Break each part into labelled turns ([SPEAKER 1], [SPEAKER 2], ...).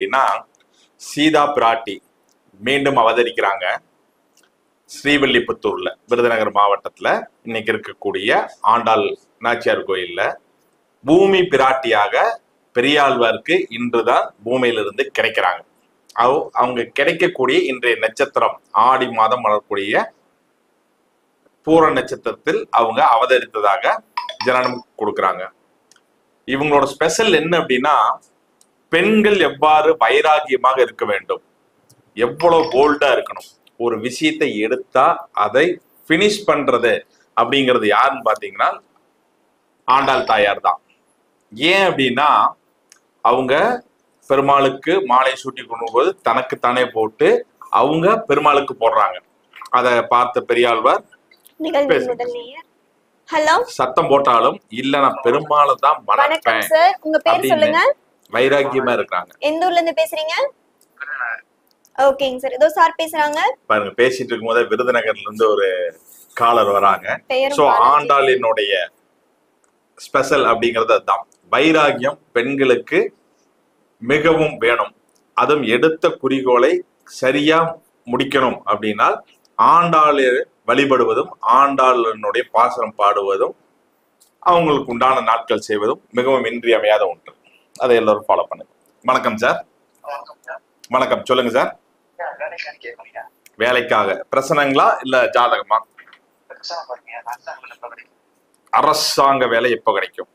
[SPEAKER 1] அப்படின்னா சீதா பிராட்டி மீண்டும் அவதரிக்கிறாங்க. ஸ்ரீவில்லிபுத்தூர்ல, விருதுநகர் மாவட்டத்துல இன்னைக்கு இருக்கக்கூடிய ஆண்டாள் நாச்சியார் கோயில்ல பூமி பிராட்டியாக பெரியாழ்வாருக்கு இன்றுதான் பூமியிலிருந்து கிடைக்கிறாங்க. அவங்க கிடைக்கக்கூடிய இன்றைய நட்சத்திரம் ஆடி மாதம் வளரக்கூடிய பூர நட்சத்திரத்தில் அவங்க அவதரித்ததாக ஜனனம் கொடுக்குறாங்க. இவங்களோட ஸ்பெஷல் என்ன அப்படின்னா, பெண்கள் எவ்வாறு வைராகியமாக இருக்க வேண்டும், எவ்வளவு போல்டா இருக்கணும், ஒரு விஷயத்தை எடுத்தா அதை பினிஷ் பண்றது அப்படிங்கிறது யாருன்னு பாத்தீங்கன்னா ஆண்டாள் தாயார் தான். ஏன் அப்படின்னா, அவங்க பெருமாளுக்கு மாலை சூட்டி கொண்டு போது தனக்குத்தானே போட்டு அவங்க பெருமாளுக்கு போடுறாங்க. அதை பார்த்த பெரியாழ்வார் சத்தம் போட்டாலும் இல்ல, நான் பெருமாளை தான் மணப்பேன் வைராக்கியமா இருக்காங்க.
[SPEAKER 2] எந்த ஊர்ல இருந்து பேசுறீங்க? ஓகேங்க சார், இதோ சார் பேசுறாங்க
[SPEAKER 1] பாருங்க. பேசிட்டு இருக்கும் போதே விருதுநகர்ல இருந்து ஒரு காலர் வராங்க. சோ ஆண்டாளினுடைய ஸ்பெஷல் அப்படிங்கிறது அதுதான். வைராகியம் பெண்களுக்கு மிகவும் வேணும். அதுவும் எடுத்த குறிக்கோளை சரியா முடிக்கணும் அப்படின்னா ஆண்டாளை வழிபடுவதும் ஆண்டாளனுடைய பாசனம் பாடுவதும் அவங்களுக்கு உண்டான நாட்கள் செய்வதும் மிகவும் இன்றியமையாத ஒன்று. அதை எல்லாரும் ஃபாலோ பண்ணுங்க. வணக்கம் சார். வணக்கம், சொல்லுங்க சார். வேலைக்காக பிரசனங்களா இல்ல ஜாதகமா? அரசாங்க வேலை எப்ப கிடைக்கும்?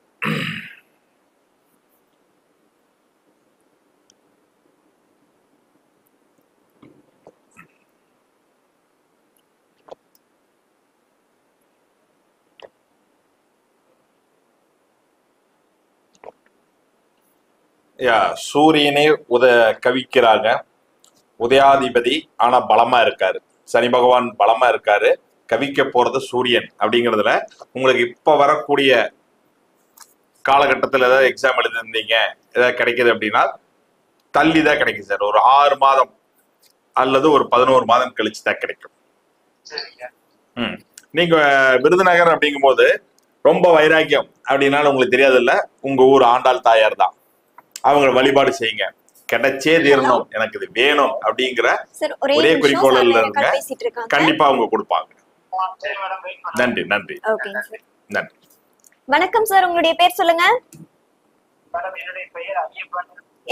[SPEAKER 1] சூரியனே கவிக்கிறாங்க. உதயாதிபதி ஆனா பலமா இருக்காரு, சனி பகவான் பலமா இருக்காரு. கவிக்க போறது சூரியன் அப்படிங்கிறதுல உங்களுக்கு இப்ப வரக்கூடிய காலகட்டத்தில் ஏதாவது எக்ஸாம் எழுதிருந்தீங்க, ஏதாவது கிடைக்குது அப்படின்னா தள்ளிதான் கிடைக்கும் சார். ஒரு 6 மாதம் அல்லது ஒரு 11 மாதம் கழிச்சு தான் கிடைக்கும். நீங்க விருதுநகர் அப்படிங்கும் போது ரொம்ப வைராக்கியம் அப்படின்னாலும் உங்களுக்கு தெரியாது இல்ல, உங்க ஊர் ஆண்டாள் தாயார் தான். அவங்க வழிபாடு செய்யுங்க, கிடைச்சே தீரணும், எனக்கு இது வேணும் அப்படிங்கிற ஒரே குறிக்கோளில் இருங்க. கண்டிப்பா அவங்க கொடுப்பாங்க. நன்றி நன்றி நன்றி.
[SPEAKER 2] வணக்கம் சார், உங்களுடைய பேர் சொல்லுங்க.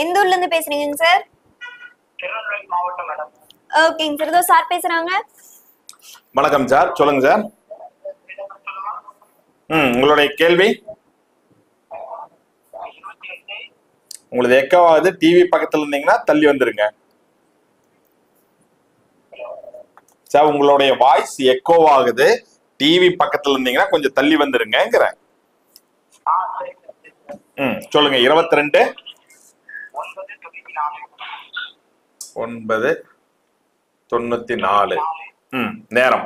[SPEAKER 2] எந்த ஊர்ல இருந்து பேசுறீங்க சார்? ஓகேங்க சார், இதோ சார் பேசுறாங்க.
[SPEAKER 1] வணக்கம் சார், சொல்லுங்க சார். உங்களுடைய கேள்வி. உங்களுக்கு எக்கோவாகுது, டிவி பக்கத்துல இருந்தீங்கன்னா தள்ளி வந்துருங்க சார். உங்களுடைய வாய்ஸ் எக்கோவாகுது, டிவி பக்கத்துல இருந்தீங்கன்னா கொஞ்சம் தள்ளி வந்துருங்க. சொல்லுங்க. 22 994. நேரம்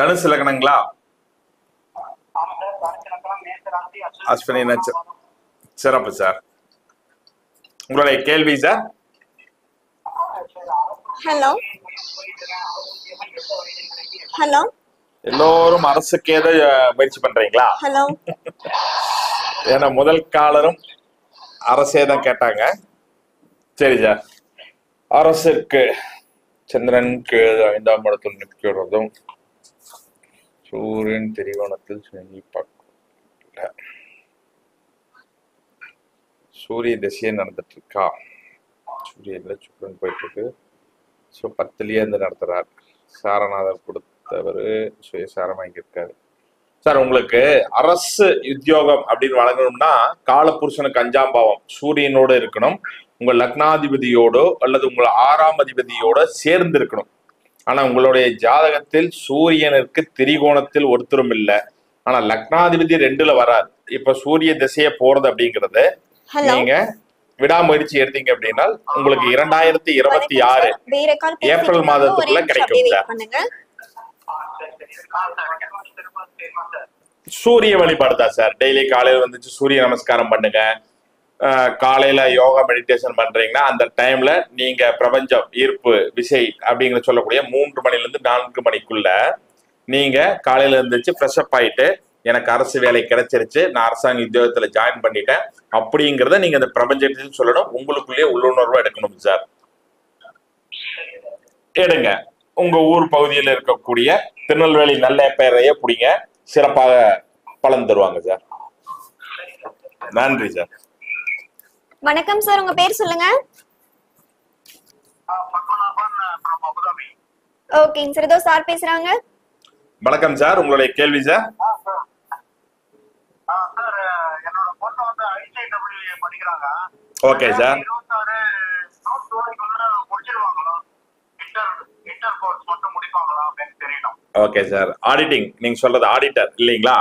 [SPEAKER 1] தனுசு லக்னங்களா? அஸ்வினி நட்சத்திரம். சிறப்பு சார். உங்களுடைய கேள்வி சார்.
[SPEAKER 2] Hello hello.
[SPEAKER 1] எல்லோரும் அரசுக்கு ஏதோ முயற்சி பண்றீங்களா?
[SPEAKER 2] ஹலோ.
[SPEAKER 1] ஏன்னா முதல் காலரும் அரசே தான் கேட்டாங்க. சரி சார். அரசுக்கு சந்திரனுக்கு 5ஆம் இடத்தில் நிற்கிறதும் சூரியன் திரிகோணத்தில் சூரிய திசையே நடந்துட்டு இருக்கா? சூரியன்ல சுக்கரன் போயிட்டு இருக்கு. ஸோ 10லயே இருந்து நடத்துறார். சாரநாதர் கொடுத்தவர் சுயசாரமாக இருக்காரு சார். உங்களுக்கு அரசு உத்தியோகம் அப்படின்னு வழங்கணும்னா காலபுருஷனுக்கு 5ஆம் பாவம் சூரியனோடு இருக்கணும். உங்க லக்னாதிபதியோடோ அல்லது உங்கள் 6ஆம் அதிபதியோட சேர்ந்து இருக்கணும். ஆனா உங்களுடைய ஜாதகத்தில் சூரியனுக்கு திரிகோணத்தில் ஒருத்தரும் இல்லை. ஆனா லக்னாதிபதி 2ல வராது. இப்ப சூரிய திசைய போறது அப்படிங்கறது நீங்க விடாமுயற்சி எடுத்தீங்க அப்படின்னா உங்களுக்கு 2026 ஏப்ரல் மாதத்துக்குள்ள கிடைக்கும் சார். சூரிய வழிபாடு தான் சார். டெய்லி காலையில வந்துச்சு சூரிய நமஸ்காரம் பண்ணுங்க. காலையில யோகா மெடிடேஷன் பண்றீங்கன்னா அந்த டைம்ல நீங்க பிரபஞ்சம் ஈர்ப்பு விசை அப்படிங்கிற சொல்லக்கூடிய 3 மணில இருந்து 4 மணிக்குள்ள நீங்க காலையில இருந்துச்சு ஃப்ரெஷ் அப் ஆயிட்டு எனக்கு அரசு வேலை கிடைச்சிருச்சு, நான் அரசாங்க உத்தியோகத்துல ஜாயின் பண்ணிட்டேன் அப்படிங்கிறத நீங்க அந்த பிரபஞ்சத்துக்கு சொல்லணும். உங்களுக்குள்ளேயே உள்ளுணர்வா எடுக்கணும் சார். எடுங்க. உங்க ஊர் பகுதியில் இருக்கக்கூடிய திருநெல்வேலி நல்ல பெயரைய பிடிங்க, சிறப்பாக பலன் தருவாங்க சார். நன்றி சார்.
[SPEAKER 2] வணக்கம் சார், உங்க பேர் சொல்லுங்க. ஓகேங்க சார், ஏதோ சார் பேசுறாங்க.
[SPEAKER 1] வணக்கம் சார், உங்களுடைய கேள்வி sir. Okay sir. Okay sir. Auditing நீங்க சொல்றது ஆடிட்டர் இல்லைங்களா?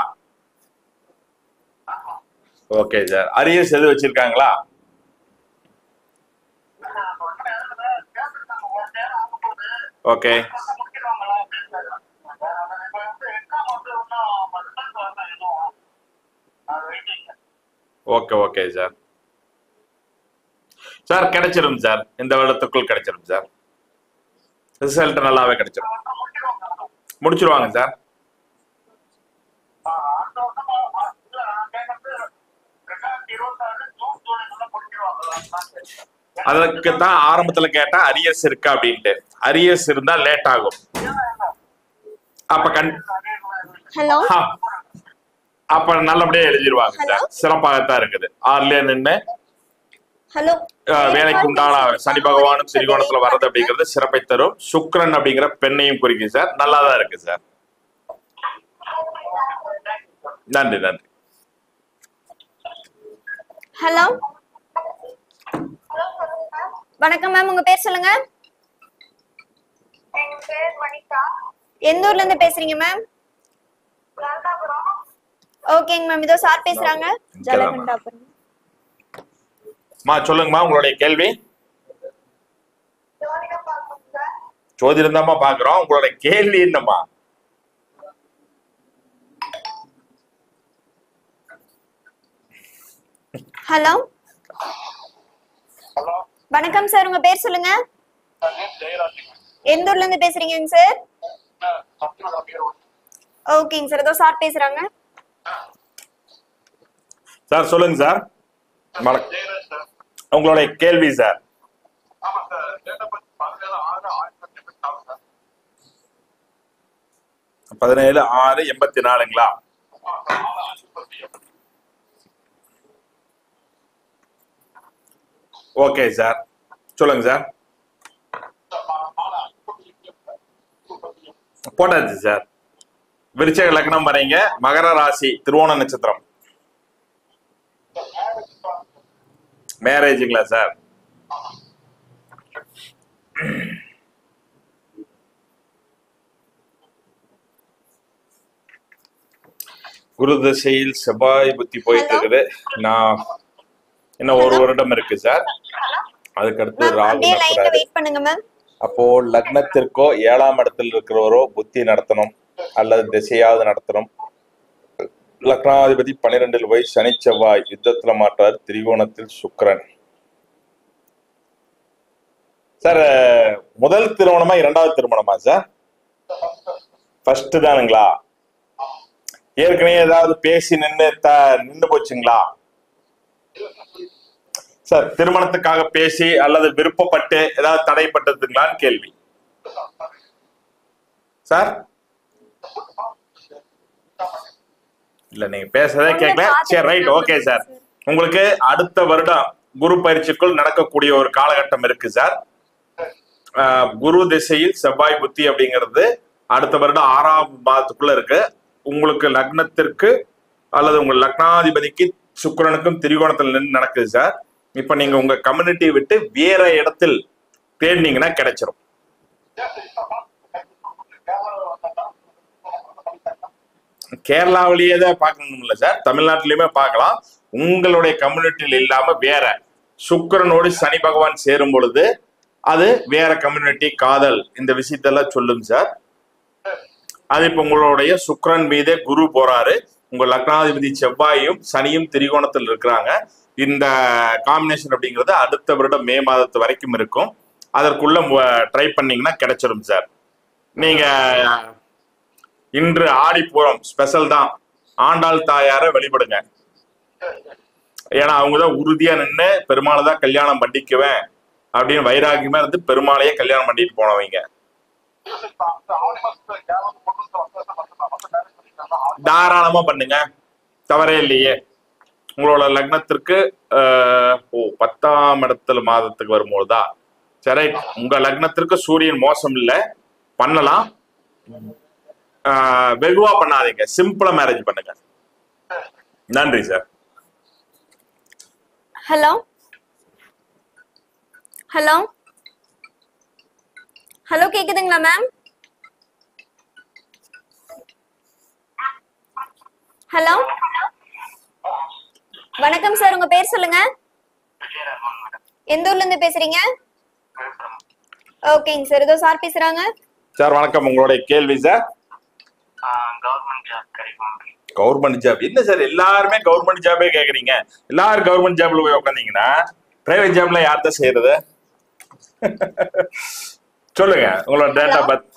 [SPEAKER 1] Okay sir. அரியர்ஸ் எது வச்சிருக்காங்களா? Okay okay okay sir. Sir கிடைச்சிடும் சார், இந்த வருடத்துக்குள் கிடைச்சிடும் சார். ரிசல்ட் நல்லாவே கிடைச்சிடும், முடிச்சிருவாங்க சார். அதற்கு தான் ஆரம்பத்துல கேட்டா அரியர்ஸ் இருக்கா அப்படின்ட்டு. அரியர்ஸ் இருந்தா லேட் ஆகும். அப்ப
[SPEAKER 2] ஹலோ,
[SPEAKER 1] அப்ப நல்லபடியா எழுதிருவாங்க சார். சிறப்பாகத்தான் இருக்குது. ஆறுல நின்று
[SPEAKER 2] ஹலோ,
[SPEAKER 1] வேலைக்கு உண்டான சனி பகவானும் திரிகோணத்துல வர்றது அப்படிங்கிறது சிறப்பை தரும். சுக்கிரன் அப்படிங்கிற பெண்ணையும் குறிக்கும் சார். நல்லாதான் இருக்கு சார். நன்றி நன்றி.
[SPEAKER 2] ஹலோ, வணக்கம் மேம், உங்க பேர் சொல்லுங்க. எந்த ஊர்ல இருந்து பேசுறீங்க மேம்? ஓகேங்க மேம், இதோ சார் பேசுறாங்க. ஜலகண்டாபுரம்.
[SPEAKER 1] சொல்லுங்கம்மா, உங்களுடைய கேள்வி. ஜோதிடம் தான்மா பாக்குறோம், உங்களுடைய கேள்வி என்னம்மா?
[SPEAKER 2] ஹலோ, வணக்கம் சார், உங்க பேர் சொல்லுங்க. எந்த ஊர்ல இருந்து பேசுறீங்க சார்? ஓகேங்க சார், ஏதோ சார் பேசுறாங்க.
[SPEAKER 1] சார் சொல்லுங்க சார். உங்களுடைய கேள்வி சார். 17/6/84ங்களா? ஓகே சார், சொல்லுங்க சார். போட்டாச்சு சார். விருச்சிக லக்னம் வரீங்க, மகர ராசி, திருவோண நட்சத்திரம். மேரேஜுங்களா சார்? குரு திசையில் செவ்வாய் புத்தி போயிட்டு இருக்குது. நான் இன்னும் ஒரு வருடம் இருக்கு சார். அதுக்கடுத்து ராகு நடக்கிறாரு. அப்போ லக்னத்திற்கோ 7ஆம் இடத்தில் இருக்கிறவரோ புத்தி நடத்தணும் அல்லது திசையாவது நடத்தணும். லக்னாதிபதி 12ல் போய் சனி செவ்வாய் யுத்தத்துல மாட்டார். திரிகோணத்தில் சுக்கிரன். சார் முதல் திருமணமா 2வது திருமணமா சார்? ஃபர்ஸ்ட் தானுங்களா? ஏற்கனவே ஏதாவது பேசி நின்று போச்சுங்களா சார்? திருமணத்துக்காக பேசி அல்லது விருப்பப்பட்டு ஏதாவது தடைப்பட்டதுங்களான்னு கேள்வி சார். இல்ல நீங்க பேசுறதே கேட்கல. சரி ரைட், ஓகே சார். உங்களுக்கு அடுத்த வருடம் குரு பயிற்சிக்குள் நடக்கக்கூடிய ஒரு காலகட்டம் இருக்கு சார். குரு திசையில் செவ்வாய் புத்தி அப்படிங்கிறது அடுத்த வருடம் 6ஆம் மாதத்துக்குள்ள இருக்கு. உங்களுக்கு லக்னத்திற்கு அல்லது உங்க லக்னாதிபதிக்கு சுக்கிரனுக்கும் திரிகோணத்தில் நின்று நடக்குது சார். இப்ப நீங்க உங்க கம்யூனிட்டி விட்டு வேற இடத்தில் தேடினீங்கன்னா கிடைச்சிரும். கேரளாவிலேயே தான் பார்க்கணும்ல சார், தமிழ்நாட்டிலயுமே பார்க்கலாம். உங்களுடைய கம்யூனிட்டியில் இல்லாம வேற சுக்கிரனோடு சனி பகவான் சேரும் பொழுது அது வேற கம்யூனிட்டி, காதல், இந்த விஷயத்தெல்லாம் சொல்லும் சார். அது இப்ப உங்களுடைய சுக்கிரன் மீதே குரு போறாரு. உங்க லக்னாதிபதி செவ்வாயும் சனியும் திரிகோணத்தில் இருக்கிறாங்க. இந்த காம்பினேஷன் அப்படிங்கிறது அடுத்த வருடம் மே மாதத்து வரைக்கும் இருக்கும். அதற்குள்ள ட்ரை பண்ணீங்கன்னா கிடைச்சிடும் சார். நீங்க இன்று ஆடிப்பூரம் ஸ்பெஷல் தான். ஆண்டாள் தாயார வழிபடுங்க. ஏன்னா அவங்கதான் உறுதியா நின்று பெருமாளை தான் கல்யாணம் பண்ணிக்குவேன் அப்படின்னு வைராகியமா இருந்து பெருமாளையே கல்யாணம் பண்ணிட்டு போனவங்க. தாராளமா பண்ணுங்க, தவறே இல்லையே. உங்களோட லக்னத்திற்கு 10ஆம் இடத்துல மாதத்துக்கு வரும்போதுதான் சரி. உங்க லக்னத்திற்கு சூரியன் மோசம் இல்லை, பண்ணலாம். வெகுவா பண்ணாதீங்க, சிம்பிளா மேரேஜ் பண்ணுங்க. நன்றி சார்.
[SPEAKER 2] ஹலோ ஹலோ ஹலோ, கேக்குதுங்களா மேம்? ஹலோ, வணக்கம் சார், உங்க பேர் சொல்லுங்க. எந்த ஊர்ல இருந்து பேசுறீங்க? ஓகேங்க சார், ஏதோ சார் பேசுறாங்க.
[SPEAKER 1] சார் வணக்கம், உங்களுடைய கேள்வி சார். கவர்மெண்ட் ஜாப் என்ன சார்? எல்லாருமே கவர்மெண்ட் ஜாபே கேக்குறீங்க. எல்லாரும் கவர்மெண்ட் ஜாப்ல போய் உட்காந்தீங்கன்னா பிரைவேட் ஜாப்ல யார் தான் செய்யறது? சொல்லுங்க உங்களோட டேட் ஆஃப் பர்த்.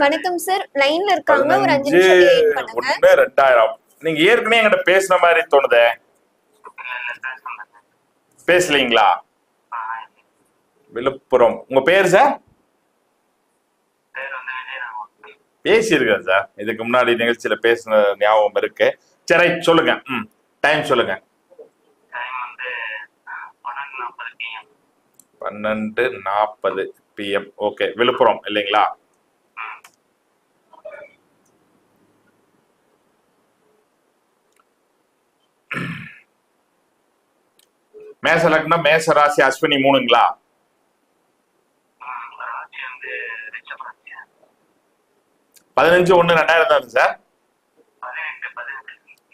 [SPEAKER 2] வணக்கம் சார், லைன்ல இருக்காங்க, ஒரு 5 நிமிஷம் வெயிட் பண்ணுங்க.
[SPEAKER 1] 1/2000. நீங்க ஏற்கனவே என்கிட்ட பேசுன மாதிரி தோணுதே. பேசலீங்களா? விழுப்புரம். உங்க பேர் சார்? பேசியிருக்கேன் சார், இதுக்கு முன்னாடி நிகழ்ச்சியில பேசின ஞாபகம் இருக்கு. சரி சொல்லுங்க. டைம் சொல்லுங்க. 12:40 PM. ஓகே, விழுப்புரம் இல்லைங்களா? மேச லக்னம், மேச ராசி, அஸ்வினி 3ங்களா? 15/1/2000 தான் சார்.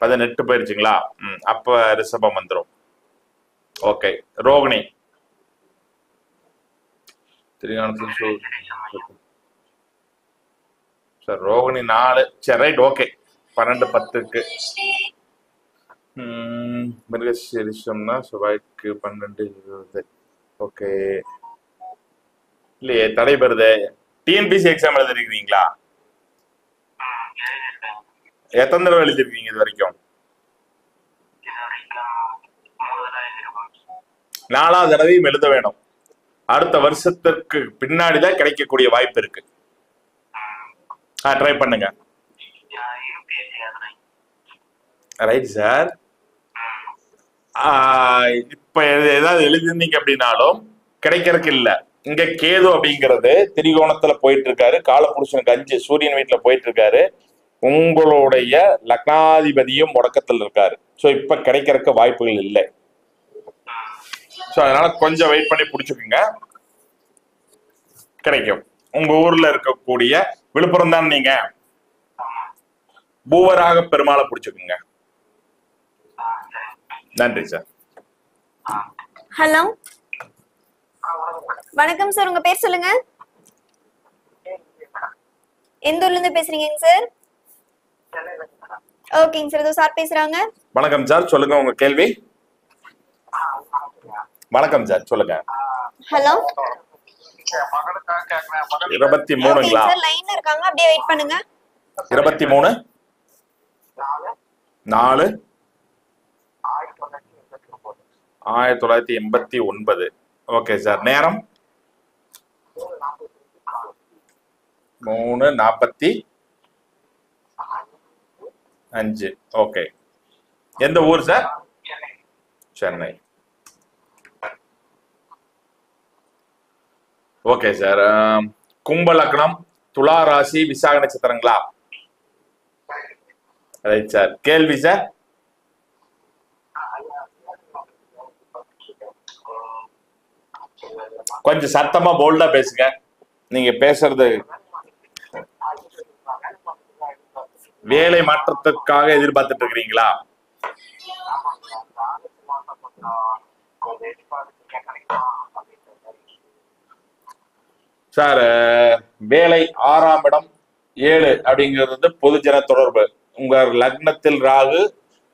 [SPEAKER 1] 18 போயிருச்சுங்களா? அப்ப ரிஷபம் வந்துடும். ஓகே. ரோகிணி. சார் ரோகிணி 4. சரி ரைட், ஓகே. 12:10க்கு. மிருகசீரிஷம்னா செவ்வாய்க்கு 12:20. ஓகே. இல்லையே, தடைபெறுதே. TNPSC exam எழுதிருக்கீங்களா? எத்தனை தடவை எழுதிருக்கீங்க இது வரைக்கும்? 4வது தடவையும் எழுத வேணும். அடுத்த வருஷத்திற்கு பின்னாடிதான் கிடைக்கக்கூடிய வாய்ப்பு இருக்கு. ட்ரை பண்ணுங்க. Right sir. இப்ப ஏதாவது எழுதிருந்தீங்க அப்படின்னாலும் கிடைக்கிறதுக்கு இல்ல. இங்க கேது அப்படிங்கிறது திரிகோணத்துல போயிட்டு இருக்காரு, காலபுருஷனுக்கு 5 சூரியன் வீட்டுல போயிட்டு இருக்காரு. உங்களுடைய லக்னாதிபதியும் முடக்கத்தில் இருக்காரு. சோ இப்ப கிடைக்கிறதுக்கு வாய்ப்புகள் இல்லை. சோ அதனால கொஞ்சம் வெயிட் பண்ணி புடிச்சுக்குங்க, கிடைக்கும். உங்க ஊர்ல இருக்கக்கூடிய விழுப்புரம் தான் நீங்க, பூவராக பெருமாளை புடிச்சுக்குங்க. நன்றி சார்.
[SPEAKER 2] ஹலோ வணக்கம் சார், உங்க பேர் சொல்லுங்க. எந்த ஊர்ல இருந்து பேசுறீங்க சார்? ஓகேங்க சார், ஏதோ சார் பேசுறாங்க.
[SPEAKER 1] வணக்கம் சார், சொல்லுங்க உங்க கேள்வி. வணக்கம் சார், சொல்லுங்க.
[SPEAKER 2] ஹலோ
[SPEAKER 1] 23ங்களா?
[SPEAKER 2] சார் லைன்ல இருக்காங்க, அப்படியே வெயிட் பண்ணுங்க.
[SPEAKER 1] 23 4 1989. Okay sir. நேரம் 3:45. ஓகே. எந்த ஊர் சார்? சென்னை. Okay sir. கும்ப லக்னம், துலா ராசி, விசாக நட்சத்திரங்களா? Right sir. கேள்வி சார். கொஞ்சம் சத்தமா போல்டா பேசுங்க. நீங்க பேசுறது வேலை மாற்றத்துக்காக எதிர்பார்த்துட்டு இருக்கிறீங்களா? சார் வேலை 6ஆம் இடம் 7 அப்படிங்கிறது பொதுஜன தொடர்பு. உங்க லக்னத்தில் ராகு,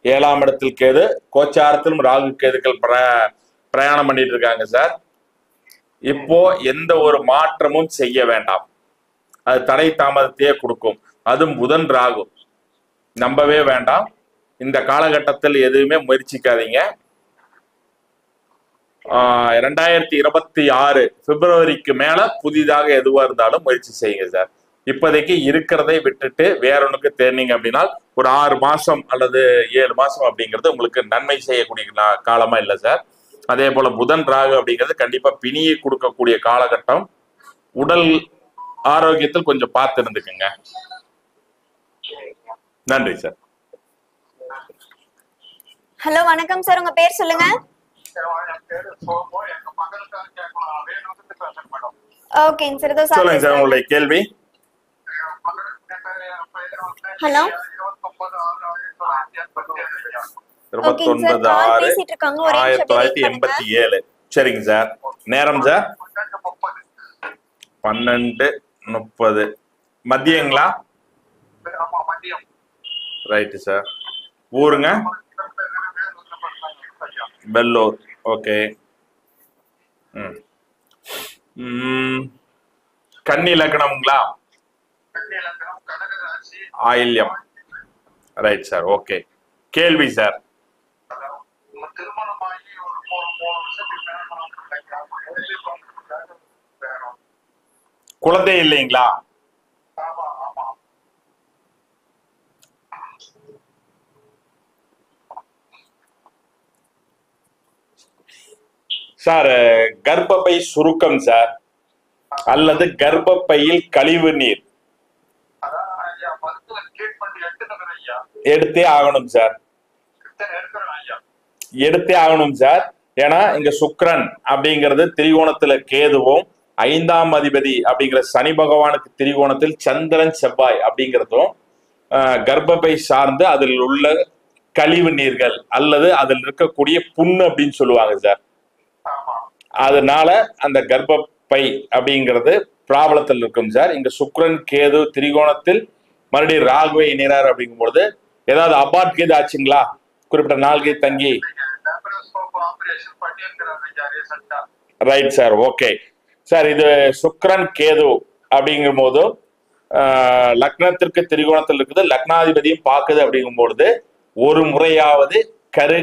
[SPEAKER 1] 7ஆம் இடத்தில் கேது, கோச்சாரத்திலும் ராகு கேதுக்கள் பிரயாணம் பண்ணிட்டு இருக்காங்க சார். இப்போ எந்த ஒரு மாற்றமும் செய்ய வேண்டாம், அது தடை தாமதத்தையே கொடுக்கும். அது புதன் ராகு நம்பவே வேண்டாம். இந்த காலகட்டத்தில் எதுவுமே முயற்சிக்காதீங்க. 2026 பிப்ரவரிக்கு மேல புதிதாக எதுவா இருந்தாலும் முயற்சி செய்யுங்க சார். இப்போதைக்கு இருக்கிறதை விட்டுட்டு வேற ஒண்ணுக்கு தேர்ந்தீங்க அப்படின்னா ஒரு 6 மாசம் அல்லது 7 மாசம் அப்படிங்கிறது உங்களுக்கு நன்மை செய்யக்கூடிய காலமா இல்லை சார். அதே போல புதன் ராகு அப்படிங்கிறது கண்டிப்பா பிணியை கொடுக்கக்கூடிய காலகட்டம். உடல் ஆரோக்கியத்தில் கொஞ்சம் பார்த்து இருந்துக்குங்க. நன்றி சார்.
[SPEAKER 2] ஹலோ வணக்கம் சார், உங்க பேர் சொல்லுங்க. ஓகேங்க சார், இதோ சார்
[SPEAKER 1] சொல்லுங்க சார் உங்களுடைய கேள்வி.
[SPEAKER 2] ஹலோ
[SPEAKER 1] 29/6/1987. சரிங்க சார். நேரம் சார் 12:30 மதியங்களா? Right sir. ஊருங்க? பெல்லூர். ஓகே. கன்னி லக்னம்ங்களா? ஆயில்யம். Right sir. ஓகே. கேள்வி சார். குழந்தை இல்லைங்களா? சார் கர்ப்பப்பை சுருக்கம் சார், அல்லது கர்ப்பப்பையில் கழிவு நீர் எடுத்தே ஆகணும் சார். எடுத்தே ஆகணும் சார். ஏன்னா இங்க சுக்கிரன் அப்படிங்கிறது திரிகோணத்துல கேதுவும், 5ஆம் அதிபதி அப்படிங்கிற சனி பகவானுக்கு திரிகோணத்தில் சந்திரன் செவ்வாய் அப்படிங்கிறதும் கர்ப்பப்பை சார்ந்து அதில் உள்ள கழிவு நீர்கள் அல்லது அதில் இருக்கக்கூடிய புண்ணு அப்படின்னு சொல்லுவாங்க சார். அதனால அந்த கர்ப்பப்பை அப்படிங்கிறது பிராபலத்தில் இருக்கும் சார். இங்க சுக்கிரன் கேது திரிகோணத்தில் மறுபடியும் ராகுவை இணைறார் அப்படிங்கும்போது ஏதாவது அபார்ட் கேது ஆச்சுங்களா? குறிப்பிட்ட நாள்கை தங்கி? Right sir. Okay sir. இது சுக்கிரன் கேது அப்படிங்கும் போது லக்னத்திற்கு திரிகோணத்தில் இருக்குது, லக்னாதிபதியும் பார்க்குது அப்படிங்கும்பொழுது ஒரு முறையாவது கரு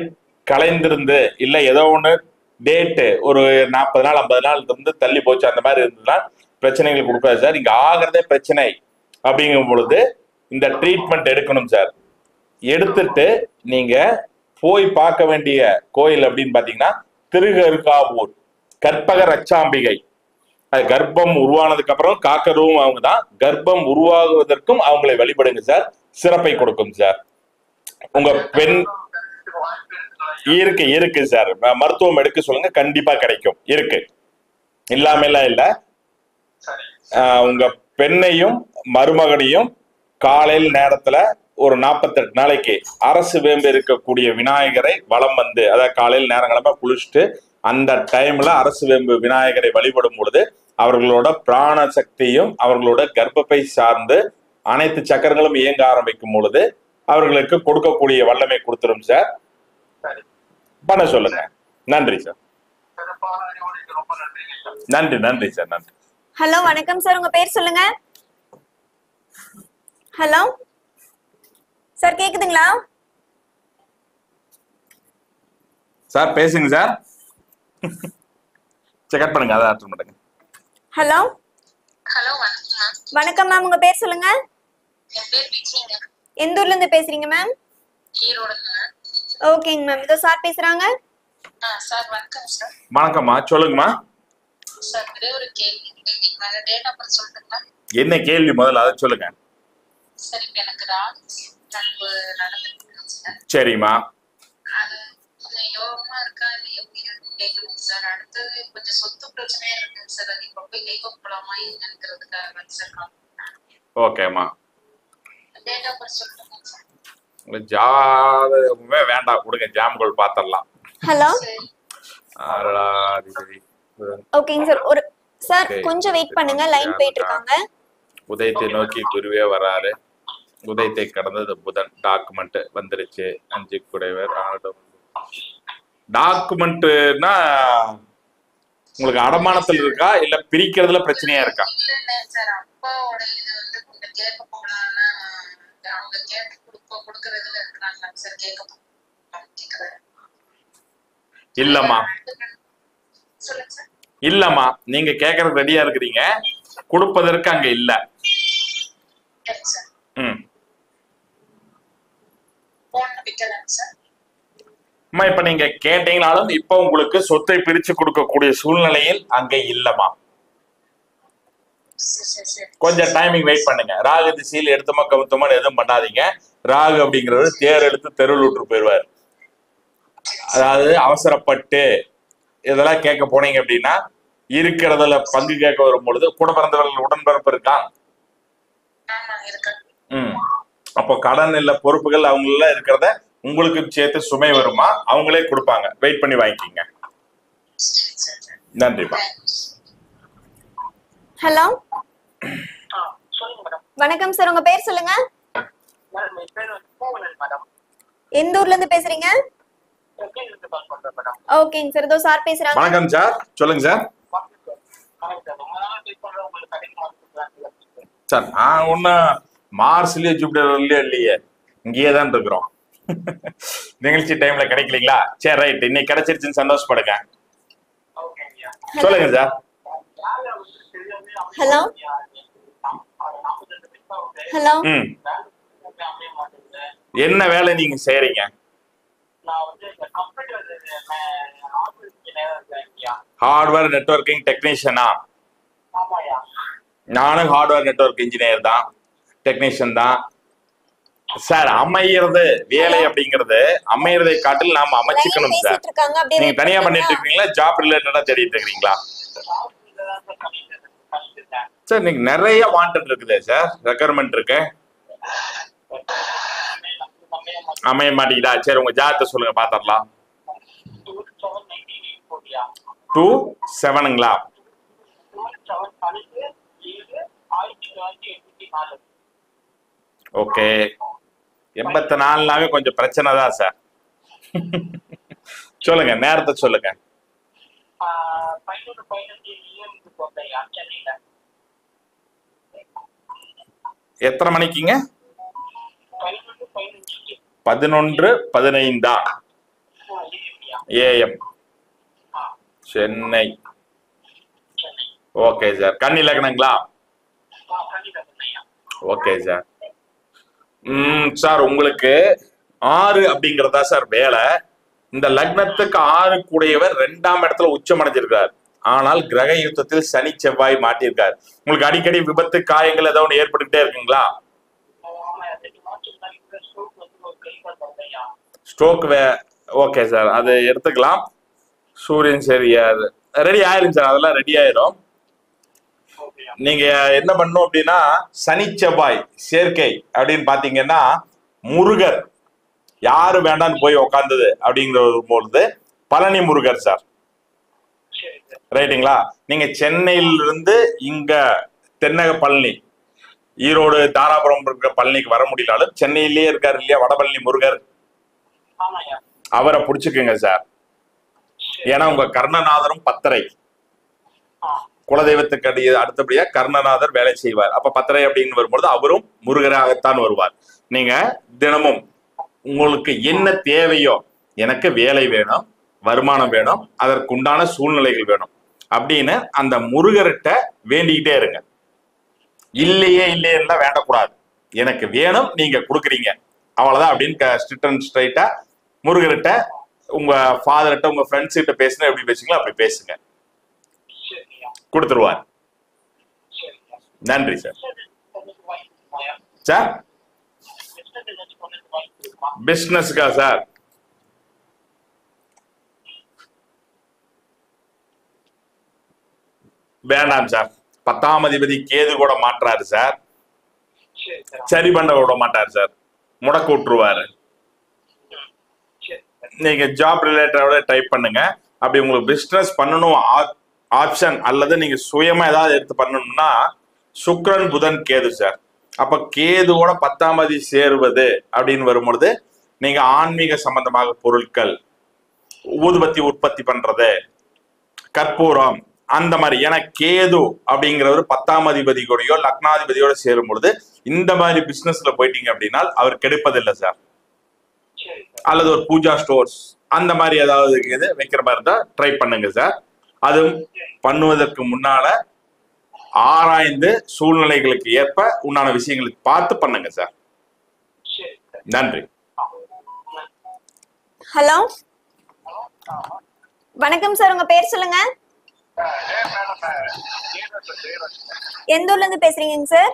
[SPEAKER 1] கலைந்திருந்து இல்லை ஏதோ ஒன்று டேட்டு ஒரு 40 நாள் 50 நாள் இருந்து தள்ளி போச்சு அந்த மாதிரி இருந்ததுன்னா பிரச்சனைகள் கொடுக்காது சார். இங்க ஆகிறதே பிரச்சனை அப்படிங்கும் பொழுது இந்த ட்ரீட்மெண்ட் எடுக்கணும் சார். எடுத்துட்டு நீங்க போய் பார்க்க வேண்டிய கோயில் அப்படின்னு பாத்தீங்கன்னா திருகருக்காவூர் கற்பக ரச்சாம்பிகை. அது கர்ப்பம் உருவானதுக்கு அப்புறம் காக்கரும் அவங்க தான். கர்ப்பம் உருவாகுவதற்கும் அவங்களை வழிபடுங்க சார். சிறப்பை கொடுக்கும் சார். உங்க பெண் இருக்கு சார். மருத்துவம் எடுக்க சொல்லுங்க, கண்டிப்பா கிடைக்கும். இருக்கு, இல்லாம எல்லாம் இல்ல. உங்க பெண்ணையும் மருமகனையும் காலையில் நேரத்துல ஒரு 48 நாளைக்கு அரசு வேம்பு இருக்கக்கூடிய விநாயகரை வலம் வந்து, அதாவது காலையில் நேரங்களமா குளிச்சுட்டு அந்த டைம்ல அரசு வேம்பு விநாயகரை வழிபடும் பொழுது அவர்களோட பிராண சக்தியும் அவர்களோட கர்ப்பப்பை சார்ந்து அனைத்து சக்கரங்களும் இயங்க ஆரம்பிக்கும் பொழுது அவர்களுக்கு கொடுக்கக்கூடிய வல்லமை கொடுத்துரும் சார். பண்ண சொல்லுங்க. நன்றி சார். நன்றி நன்றி சார். நன்றி.
[SPEAKER 2] ஹலோ வணக்கம் சார், உங்க பேர் சொல்லுங்க. ஹலோ சார், கேக்குதுங்களா?
[SPEAKER 1] சார் பேசுங்க சார். செக் பண்ணுங்க, அதை அட்டெண்ட் பண்ணுங்க.
[SPEAKER 2] ஹலோ
[SPEAKER 3] ஹலோ
[SPEAKER 2] வணக்கம் மேம், உங்க பேர் சொல்லுங்க.
[SPEAKER 3] என் பேர் விஜய்ங்க.
[SPEAKER 2] எந்த ஊர்ல இருந்து பேசுறீங்க மேம்?
[SPEAKER 3] ஈரோடுங்க.
[SPEAKER 2] ஓகேங்க மேம், இதோ சார் பேசுறாங்க.
[SPEAKER 3] சார் வணக்கம் சார்.
[SPEAKER 1] வணக்கம்மா, சொல்லுங்கம்மா.
[SPEAKER 3] சார் ஒரே ஒரு கேள்வி. நாங்க டேட் ஆஃப் பர்த் சொல்லிட்டுங்களா?
[SPEAKER 1] என்ன கேள்வி முதல்ல அதை சொல்லுங்க.
[SPEAKER 3] சரி, இப்போ எனக்கு ராகு நடந்துருக்கு சார்.
[SPEAKER 1] சரிம்மா.
[SPEAKER 3] அது கொஞ்சம் யோகமா இருக்கா இல்லை எப்படி இருக்குன்னு கேட்கணும் சார். அடுத்தது கொஞ்சம் சொத்து பிரச்சனையா இருக்குங்க சார். அது இப்போ போய் கேட்க போலாமா என்னங்கிறதுக்காக சார்.
[SPEAKER 1] ஓகேம்மா.
[SPEAKER 3] டேட் ஆஃப் பர்த் சொல்லிட்டுங்க சார்.
[SPEAKER 1] ஜாதகமே வேண்டாம், கொடுங்க, ஜாம்கோல் பாத்திரலாம்.
[SPEAKER 2] ஹலோ
[SPEAKER 1] ஆறாதிபதி.
[SPEAKER 2] ஓகேங்க சார். ஒரு சார் கொஞ்சம் வெயிட் பண்ணுங்க, லைன் போயிட்டு இருக்காங்க.
[SPEAKER 1] உதயத்தை நோக்கி குருவே வராரு. உதயத்தை கடந்தது புதன். டாக்குமெண்ட் வந்துருச்சு. 5 குடைவர். டாக்குமெண்ட்னா உங்களுக்கு அடமானத்தில் இருக்கா இல்ல பிரிக்கிறதுல பிரச்சனையா இருக்கா?
[SPEAKER 3] இல்ல சார், அப்பாவோட இது வந்து கொஞ்சம் கேட்க போகலான்னு அவங்க கேட்டு கொடுக்க கொடுக்கறதுல இருக்கிறாங்களா சார் கேட்கிறேன்.
[SPEAKER 1] இல்லம்மா
[SPEAKER 3] சொல்லுங்க சார்.
[SPEAKER 1] இல்லம்மா, நீங்க கேட்கறது ரெடியா இருக்கிறீங்க, கொடுப்பதற்கு அங்க இல்ல.
[SPEAKER 3] சரி சார்.
[SPEAKER 1] ம்
[SPEAKER 3] போன் விற்கலாங்க சார்.
[SPEAKER 1] அம்மா, இப்ப நீங்க கேட்டீங்கனாலும் இப்ப உங்களுக்கு சொத்தை பிரிச்சு கொடுக்கக்கூடிய சூழ்நிலையில் அங்க இல்லம்மா.
[SPEAKER 3] சரி சரி சரி.
[SPEAKER 1] கொஞ்சம் டைமிங் வெயிட் பண்ணுங்க. ராகு திசையில் எடுத்தமா கவுத்தமா எதுவும் பண்ணாதீங்க. ராகு அப்படிங்கிறது தேர் எடுத்து தெருவில் விட்டு போயிடுவார். அதாவது அவசரப்பட்டு இதெல்லாம் கேட்க போனீங்க அப்படின்னா இருக்கிறதுல பங்கு கேட்க வரும் பொழுது கூட பிறந்தவர்கள் உடன்பிறப்பு இருக்கா?
[SPEAKER 3] ஆமா இருக்கு.
[SPEAKER 1] அப்போ கடன் இல்ல பொறுப்புகள் அவங்கள இருக்கிறத உங்களுக்கு சேர்த்து சுமை வருமா, அவங்களே கொடுப்பாங்க. வெயிட் பண்ணி வாங்கிக்கிங்க.
[SPEAKER 3] சரி சார்.
[SPEAKER 1] நன்றிப்பா.
[SPEAKER 2] ஹலோ,
[SPEAKER 3] சொல்லுங்க மேடம்.
[SPEAKER 2] வணக்கம் சார், உங்க பேர் சொல்லுங்க.
[SPEAKER 3] மேடம் என் பேர் பூவனன் மேடம்.
[SPEAKER 2] எந்த ஊர்ல இருந்து பேசுறீங்க?
[SPEAKER 3] இருந்து கால் பண்றேன் மேடம்.
[SPEAKER 2] ஓகேங்க சார், இதோ சார் பேசுறாங்க.
[SPEAKER 1] வணக்கம் சார், சொல்லுங்க சார். சார் நான் ஒன்னும் மார்ஸ்லயே ஜூபிட்டர்லயே இல்லையே, இங்கேயே தான் இருக்கிறோம். நிகழ்ச்சி டைம்ல கிடைக்கலீங்களா? சரி ரைட், இன்னைக்கு கிடைச்சிருச்சுன்னு சந்தோஷப்படுங்க. சொல்லுங்க சார்.
[SPEAKER 2] ஹலோ ஹலோ,
[SPEAKER 1] என்ன வேலை நீங்க செய்றீங்க? ஹார்ட்வேர் நெட்வொர்க்கிங் டெக்னீஷியனா? நானும் ஹார்ட்வேர் நெட்வொர்க் இன்ஜினியர் தான், டெக்னீஷியன் தான் சார். அமையிறது வேலை அப்படிங்கறது அமையறதை காட்டில் நாம அமைச்சுக்கணும் சார். நீங்க தனியா பண்ணிட்டு இருக்கீங்களா, ஜாப் ரிலேட்டடா தேடிட்டு இருக்கீங்களா? சார் நீங்க நிறைய வாண்டட் இருக்குது சார், ரெக்யர்மெண்ட் இருக்கு, அமைய மாட்டீங்களா? சரி உங்க ஜாதகத்தை சொல்லுங்க பாத்திரலாம். 27ங்களா? ஓகே, 84நாவே கொஞ்சம் பிரச்சனை தான் சார். சொல்லுங்க, நேரத்தை சொல்லுங்க. எத்தனை மணிக்குங்க? 11:15 AM சென்னை. Okay sir. கன்னி லக்னங்களா? Okay sir. சார் உங்களுக்கு 6 அப்படிங்கறதா சார் வேலை. இந்த லக்னத்துக்கு 6 கூடையவர் 2ஆம் இடத்துல உச்சம் அடைஞ்சிருக்கார். ஆனால் கிரக யுத்தத்தில் சனி செவ்வாய் மாட்டியிருக்கார். உங்களுக்கு அடிக்கடி விபத்து காயங்கள் ஏதோ ஒன்று ஏற்பட்டுக்கிட்டே இருக்குங்களா? ஸ்ட்ரோக் ஓகே சார், அது எடுத்துக்கலாம். சூரியன் சரியா ரெடி ஆயிரும் சார், அதெல்லாம் ரெடி ஆயிரும். நீங்க என்ன பண்ணணும் அப்படின்னா சனி செவ்வாய் சேர்க்கை அப்படின்னு பாத்தீங்கன்னா முருகர் யாரு வேண்டான்னு போய் உக்காந்தது அப்படிங்கிற பொழுது பழனி முருகர் சார். ரைட்டுங்களா? நீங்க சென்னையிலிருந்து இங்க தென்னக பழனி, ஈரோடு தாராபுரம் இருக்கிற பழனிக்கு வர முடியலாலும் சென்னையிலேயே இருக்காரு இல்லையா வடபழனி முருகர், அவரை புடிச்சுக்குங்க சார். ஏன்னா உங்க கர்ணநாதரும் 10:30 குலதெய்வத்துக்கு அடுத்தபடியா கர்ணநாதர் வேலை செய்வார். அப்ப 10:30 அப்படின்னு வரும்பொழுது அவரும் முருகராகத்தான் வருவார். நீங்க தினமும் உங்களுக்கு என்ன தேவையோ, எனக்கு வேலை வேணும், வருமானம் வேணும், அதற்குண்டான சூழ்நிலைகள் வேணும் அப்படின்னு அந்த முருகர்கிட்ட வேண்டிக்கிட்டே இருங்க. இல்லையே இல்லைன்னா வேண்டக்கூடாது, எனக்கு வேணும், நீங்க கொடுக்குறீங்க, அவ்வளவுதான் அப்படின்னு ஸ்ட்ரிக்ட் அண்ட் ஸ்ட்ரைட்டா முருகர்கிட்ட, உங்க ஃபாதர்கிட்ட, உங்க ஃப்ரெண்ட்ஸ் கிட்ட பேசுனா எப்படி பேசுங்களோ அப்படி பேசுங்க, கொடுத்துருவார். நன்றி சார். சார் பிசினஸ்க்கா சார்? வேண்டாம் சார். 10ஆம் அதிபதி கேது கூட மாற்றாரு சார், சரி பண்ண விட மாட்டார் சார், முடக்க விட்டுருவாரு. நீங்க ஜாப் ரிலேட்டடோட டைப் பண்ணுங்க. அப்படி உங்களுக்கு பிசினஸ் பண்ணணும் ஆப்ஷன் அல்லது நீங்க சுயமா ஏதாவது எடுத்து பண்ணணும்னா சுக்கிரன் புதன் கேது சார். அப்ப கேதுவோட 10ஆம் அதிபதி சேருவது அப்படின்னு வரும்பொழுது நீங்க ஆன்மீக சம்பந்தமாக பொருட்கள், ஊதுபத்தி உற்பத்தி பண்றது, கற்பூரம், அந்த மாதிரி. ஏன்னா கேது அப்படிங்கிறவர் 10ஆம் அதிபதியோடையோ லக்னாதிபதியோட சேரும் பொழுது இந்த மாதிரி பிசினஸ்ல போயிட்டீங்க அப்படின்னா அவர் கெடுப்பதில்லை சார். அல்லது ஒரு பூஜா ஸ்டோர்ஸ் அந்த மாதிரி ஏதாவது இது வைக்கிற மாதிரி இருந்தா ட்ரை பண்ணுங்க சார். அதுவும் பண்ணுவதற்கு முன்னால ஆராய்ந்து சூழ்நிலைகளுக்கு ஏற்ப உண்டான விஷயங்களுக்கு பார்த்து பண்ணுங்க சார். நன்றி.
[SPEAKER 2] ஹலோ, வணக்கம் சார், உங்க பேர் சொல்லுங்க. எந்த ஊர்ல இருந்து பேசுறீங்க சார்?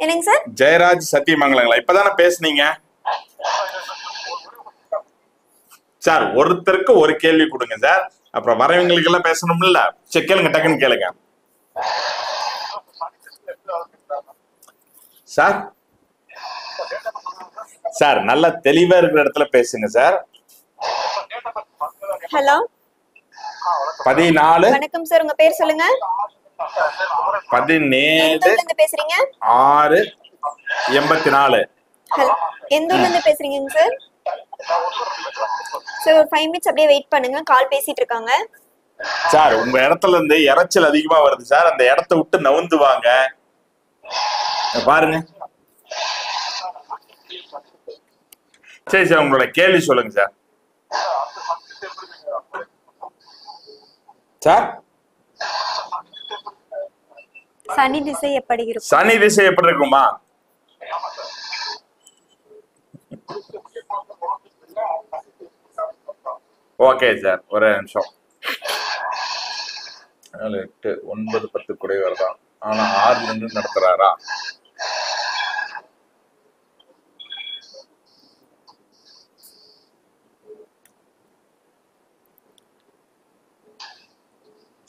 [SPEAKER 2] என்னங்க சார்?
[SPEAKER 1] ஜெயராஜ் சத்தியமங்கலங்களா? இப்பதானே பேசுனீங்க சார். ஒருத்தருக்கு ஒரு கேள்வி கொடுங்க சார், அப்புறம் வரவங்களுக்கு எல்லாம் பேசணும்ல. சரி கேளுங்க, டக்குன்னு கேளுங்க சார். சார் நல்ல தெளிவா இருக்கிற இடத்துல பேசுங்க சார்.
[SPEAKER 2] ஹலோ,
[SPEAKER 1] 14.
[SPEAKER 2] வணக்கம் சார், உங்க பேர் சொல்லுங்க.
[SPEAKER 1] 17
[SPEAKER 2] பேசுறீங்க?
[SPEAKER 1] 684.
[SPEAKER 2] ஹலோ, எந்த ஊர்ல இருந்து பேசுறீங்க சார்? சார் ஒரு 5 மினிட்ஸ் அப்படியே வெயிட் பண்ணுங்க, கால் பேசிட்டு இருக்காங்க.
[SPEAKER 1] சார் உங்க இடத்துல இருந்து இறைச்சல் அதிகமா வருது சார், அந்த இடத்த விட்டு நவுந்து வாங்க பாருங்க. சரி சார், உங்களோட கேள்வி சொல்லுங்க சார். சார்
[SPEAKER 2] சனி திசை எப்படி இருக்கும்?
[SPEAKER 1] சனி திசை எப்படி இருக்குமா? ஓகே சார், ஒரே நிமிஷம். 7, 8, 9, 10 குடைவர் தான், ஆனா 6 நின்று நடத்துறாரா?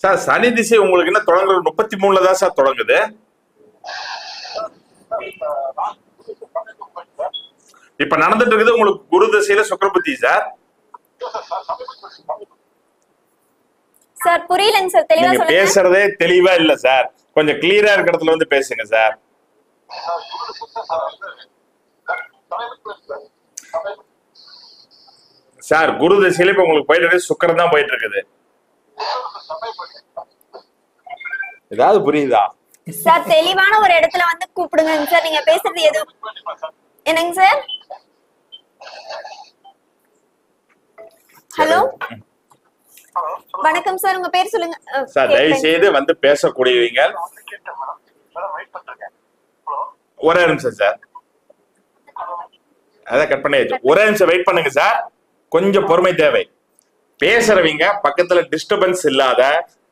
[SPEAKER 1] சார் சனி திசை உங்களுக்கு என்ன தொடங்குறது? 33 தான் சார் தொடங்குது. இப்ப நடந்துட்டு இருக்குது உங்களுக்கு குரு திசையில சுக்கிரபுத்தி சார்.
[SPEAKER 2] சார் புரியலங்க சார், தெளிவா
[SPEAKER 1] நீங்க
[SPEAKER 2] சொல்லுங்க.
[SPEAKER 1] பேசுறதே தெளிவா இல்ல சார், கொஞ்சம் கிளியரா இருக்க இடத்துல வந்து பேசுங்க சார். சார் குரு திசையில இப்ப உங்களுக்கு போயிட்டு இருக்கு, சுக்கிரன் தான் போயிட்டு இருக்குது. ஏதாவது புரியுதா
[SPEAKER 2] சார்? தெளிவான ஒரு இடத்துல வந்து கூப்பிடுங்க சார், நீங்க பேசுறது எது? என்னங்க சார்? ஹலோ, வணக்கம் சார், உங்க பேர் சொல்லுங்க.
[SPEAKER 1] சார் தயவு செய்து வந்து பேசக்கூடியவங்க ஒரே நிமிஷம் சார், அதான் கட் பண்ணியாச்சு. ஒரே நிமிஷம் வெயிட் பண்ணுங்க சார், கொஞ்சம் பொறுமை தேவை. பேசுறவங்க பக்கத்துல டிஸ்டர்பன்ஸ் இல்லாத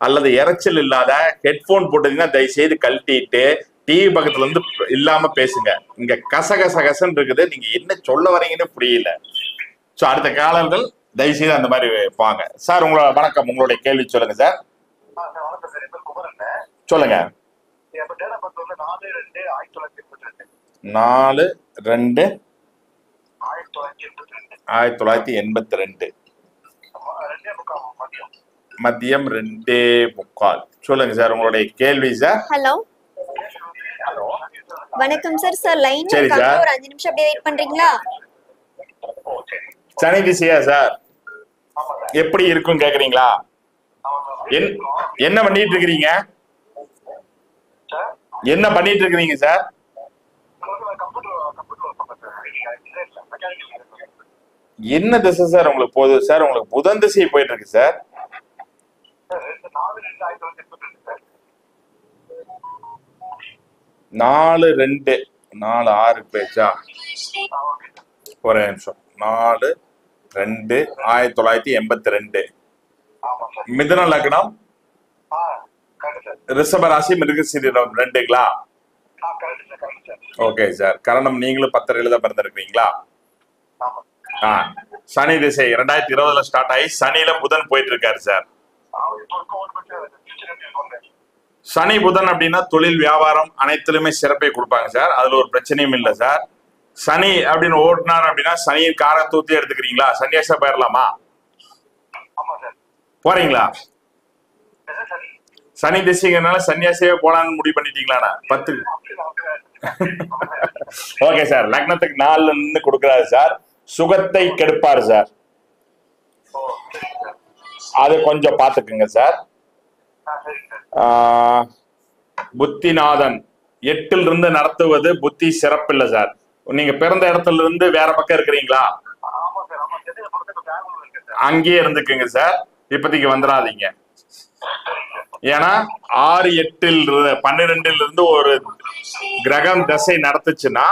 [SPEAKER 1] அல்லது இறைச்சல் இல்லாத ஹெட்போன் போட்டீங்கன்னா தயவு செய்து கழட்டிட்டு டிவி பக்கத்துல இருந்து இல்லாம பேசுங்க. இங்க கசகசகசன்னு இருக்குது, நீங்க என்ன சொல்ல வரீங்கன்னு புரியல. சோ அடுத்த காலர்கள் தயவு செய்து அந்த மாதிரி பாங்க சார். உங்களோட வணக்கம், உங்களுடைய கேள்வி சொல்லுங்க சார். சொல்லுங்க. 4/2/1982 மதியம் 2:45. சொல்லுங்க சார் உங்களுடைய கேள்வி சார்.
[SPEAKER 2] ஹலோ, வணக்கம் சார். சார் லைன்
[SPEAKER 1] சரி சார்,
[SPEAKER 2] ஒரு 5 நிமிஷம் அப்படியே வெயிட் பண்றீங்களா?
[SPEAKER 1] சனி திசையா சார் எப்படி இருக்கும் கேக்குறீங்களா? என்ன பண்ணிட்டு இருக்கிறீங்க? என்ன பண்ணிட்டு இருக்கிறீங்க சார்? என்ன திசை சார் உங்களுக்கு போகுது சார்? உங்களுக்கு புதன் திசை போயிட்டு இருக்கு சார். 4/2/4/6 பேச்சா? ஒரே நிமிஷம். 4/2/1982. மிதுன லக்னம், ரிஷப ராசி, மிருகசீரிடம் 2ங்களா? Okay sir. கரணம் நீங்களும் 10 தான் பிறந்திருக்கீங்களா? சனி திசை 2020 ஸ்டார்ட் ஆகி சனியில புதன் போயிட்டு இருக்காரு சார். சனி புதன் அப்படின்னா தொழில் வியாபாரம் அனைத்திலுமே சிறப்பை கொடுப்பாங்க சார், அதுல ஒரு பிரச்சனையும் இல்லை சார். சனி அப்படின்னு ஓட்டினார் அப்படின்னா சனியின் காரை தூத்தி எடுத்துக்கிறீங்களா? சன்னியாசா போயிடலாமா? போறீங்களா? சனி திசைங்கனால சன்னியாசியே போலான்னு முடிவு பண்ணிட்டீங்களா? 10. Okay sir. லக்னத்துக்கு 4 நின்று கொடுக்கிறாரு சார், சுகத்தை கெடுப்பாரு சார், அது கொஞ்சம் பாத்துக்குங்க சார். புத்திநாதன் 8 நடத்துவது புத்தி சிறப்பில்லை சார். நீங்க பிறந்த இடத்துல இருந்து வேற பக்கம் இருக்கிறீங்களா? அங்கேயே இருந்துக்குங்க சார், இப்போதைக்கு வந்துடாதீங்க. ஏன்னா 6, 8, 12 இருந்து ஒரு கிரகம் தசை நடத்துச்சுன்னா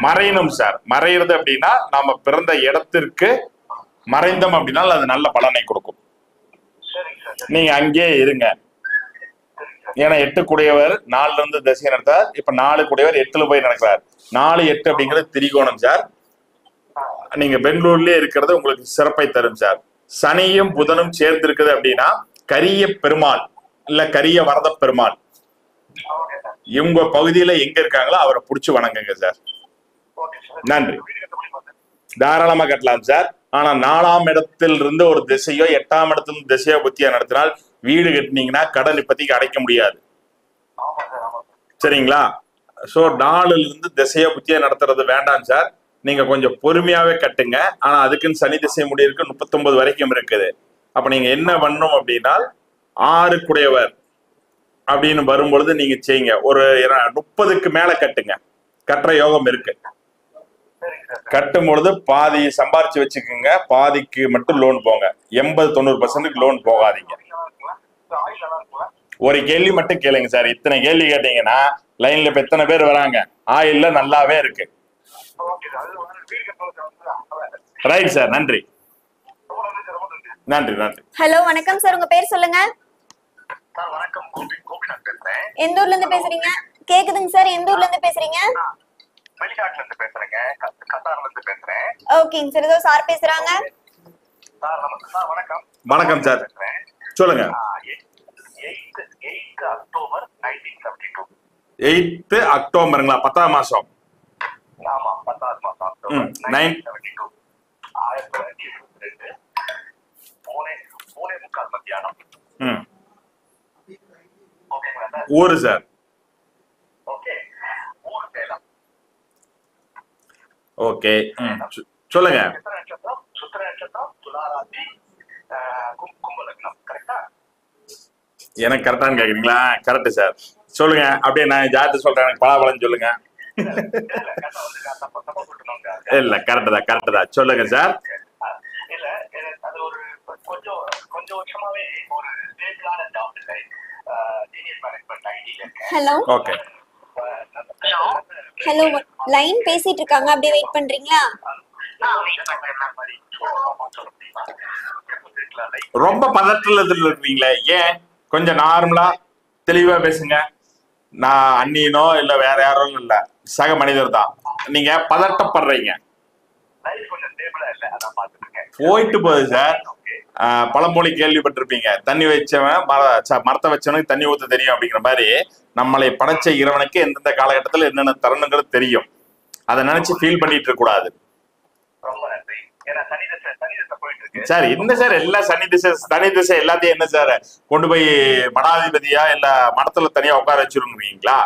[SPEAKER 1] மறையணும் சார். மறையிறது அப்படின்னா நாம பிறந்த இடத்திற்கு மறைந்தோம் அப்படின்னா அது நல்ல பலனை கொடுக்கும். நீங்க அங்கேயே இருங்க. ஏன்னா 8 கூடியவர் 4ல இருந்து தசை நடத்தார். இப்ப 4 கூடியவர் 8ல போய் நடக்கிறார். 4, 8 அப்படிங்கிறது திரிகோணம் சார். நீங்க பெங்களூர்லயே இருக்கிறது உங்களுக்கு சிறப்பை தரும் சார். சனியும் புதனும் சேர்ந்து இருக்குது அப்படின்னா கரிய பெருமாள் இல்ல கரிய வரத பெருமாள் இவங்க பகுதியில எங்க இருக்காங்களோ அவரை புடிச்சு வணங்குங்க சார். நன்றி. தாராளமா கட்டலாம் சார். ஆனா 4ஆம் இடத்துல இருந்து ஒரு திசையோ 8ஆம் இடத்துல இருந்து திசையோ புத்தியா நடத்தினால் வீடு கட்டினீங்கன்னா கடன் இப்போதைக்கு அடைக்க முடியாது. சரிங்களா? சோ 4ல இருந்து திசையோ புத்தியா நடத்துறது வேண்டாம் சார். நீங்க கொஞ்சம் பொறுமையாவே கட்டுங்க. ஆனா அதுக்குன்னு சனி திசை முடியிருக்கு 39 வரைக்கும் இருக்குது. அப்ப நீங்க என்ன பண்ணணும் அப்படின்னா 6 கூடியவர் அப்படின்னு வரும்பொழுது நீங்க செய்யுங்க. ஒரு 30க்கு மேல கட்டுங்க. கட்டுற யோகம் இருக்கு. கட்டும் பொழுது பாதி சம்பாரிச்சு வச்சுக்கோங்க, பாதிக்கு மட்டும் லோன் போங்க. 80-90% லோன் போகாதீங்க. ஒரு கேள்வி மட்டும் கேளுங்க சார். இத்தனை கேள்வி கேட்டீங்கன்னா லைன்ல இப்ப எத்தனை பேர் வராங்க? ஆயில்ல நல்லாவே இருக்கு. ரைட் சார், நன்றி நன்றி நன்றி.
[SPEAKER 2] ஹலோ வணக்கம் சார், உங்க பேர் சொல்லுங்க. எந்த ஊர்ல இருந்து பேசுறீங்க? கேக்குதுங்க சார். எந்த ஊர்ல இருந்து பேசுறீங்க? ஓகேங்க சார், ஏதோ சார் பேசுறாங்க.
[SPEAKER 1] வணக்கம் சார், சொல்லுங்க. 8 அக்டோபருங்களா? 10ஆம் மாசம். ஊரு சார். ஓகே, சொல்லுங்க. எனக்கு கரெக்டான்னு கேக்குறீங்களா? கரெக்ட் சார், சொல்லுங்க. அப்படியே நான் ஜாதகத்தை சொல்றேன், எனக்கு பலாபலம் சொல்லுங்க. இல்ல கரெக்ட் தான், கரெக்ட் தான். சொல்லுங்க sir.
[SPEAKER 2] Hello
[SPEAKER 1] okay.
[SPEAKER 2] Hello, line பேசிட்டு இருக்காங்க, அப்படியே வெயிட் பண்றீங்களா?
[SPEAKER 1] ரொம்ப பதற்றத்துல இருக்கீங்களே, ஏன்? கொஞ்சம் நார்மலா தெளிவா பேசுங்க. நான் அண்ணியனோ இல்ல வேற யாரும் இல்ல, சக மனிதர் தான். நீங்க பதட்டப்படுறீங்க. போயிட்டு போகுது சார். பழமொழி கேள்விப்பட்டிருப்பீங்க, தண்ணி வச்சவன் மரத்தை வச்சவனுக்கு தண்ணி ஊத்த தெரியும் அப்படிங்கிற மாதிரி நம்மளை படைச்ச இறைவனுக்கு எந்தெந்த காலகட்டத்தில் என்னென்ன தருணங்கிறது தெரியும். அதை நினைச்சு ஃபீல் பண்ணிட்டு இருக்க கூடாது சார். என்ன சார் எல்லா சனி திசை எல்லாத்தையும் என்ன சார் கொண்டு போய் மடாதிபதியா இல்ல மடத்துல தனியா உட்கார வச்சிருக்கீங்களா?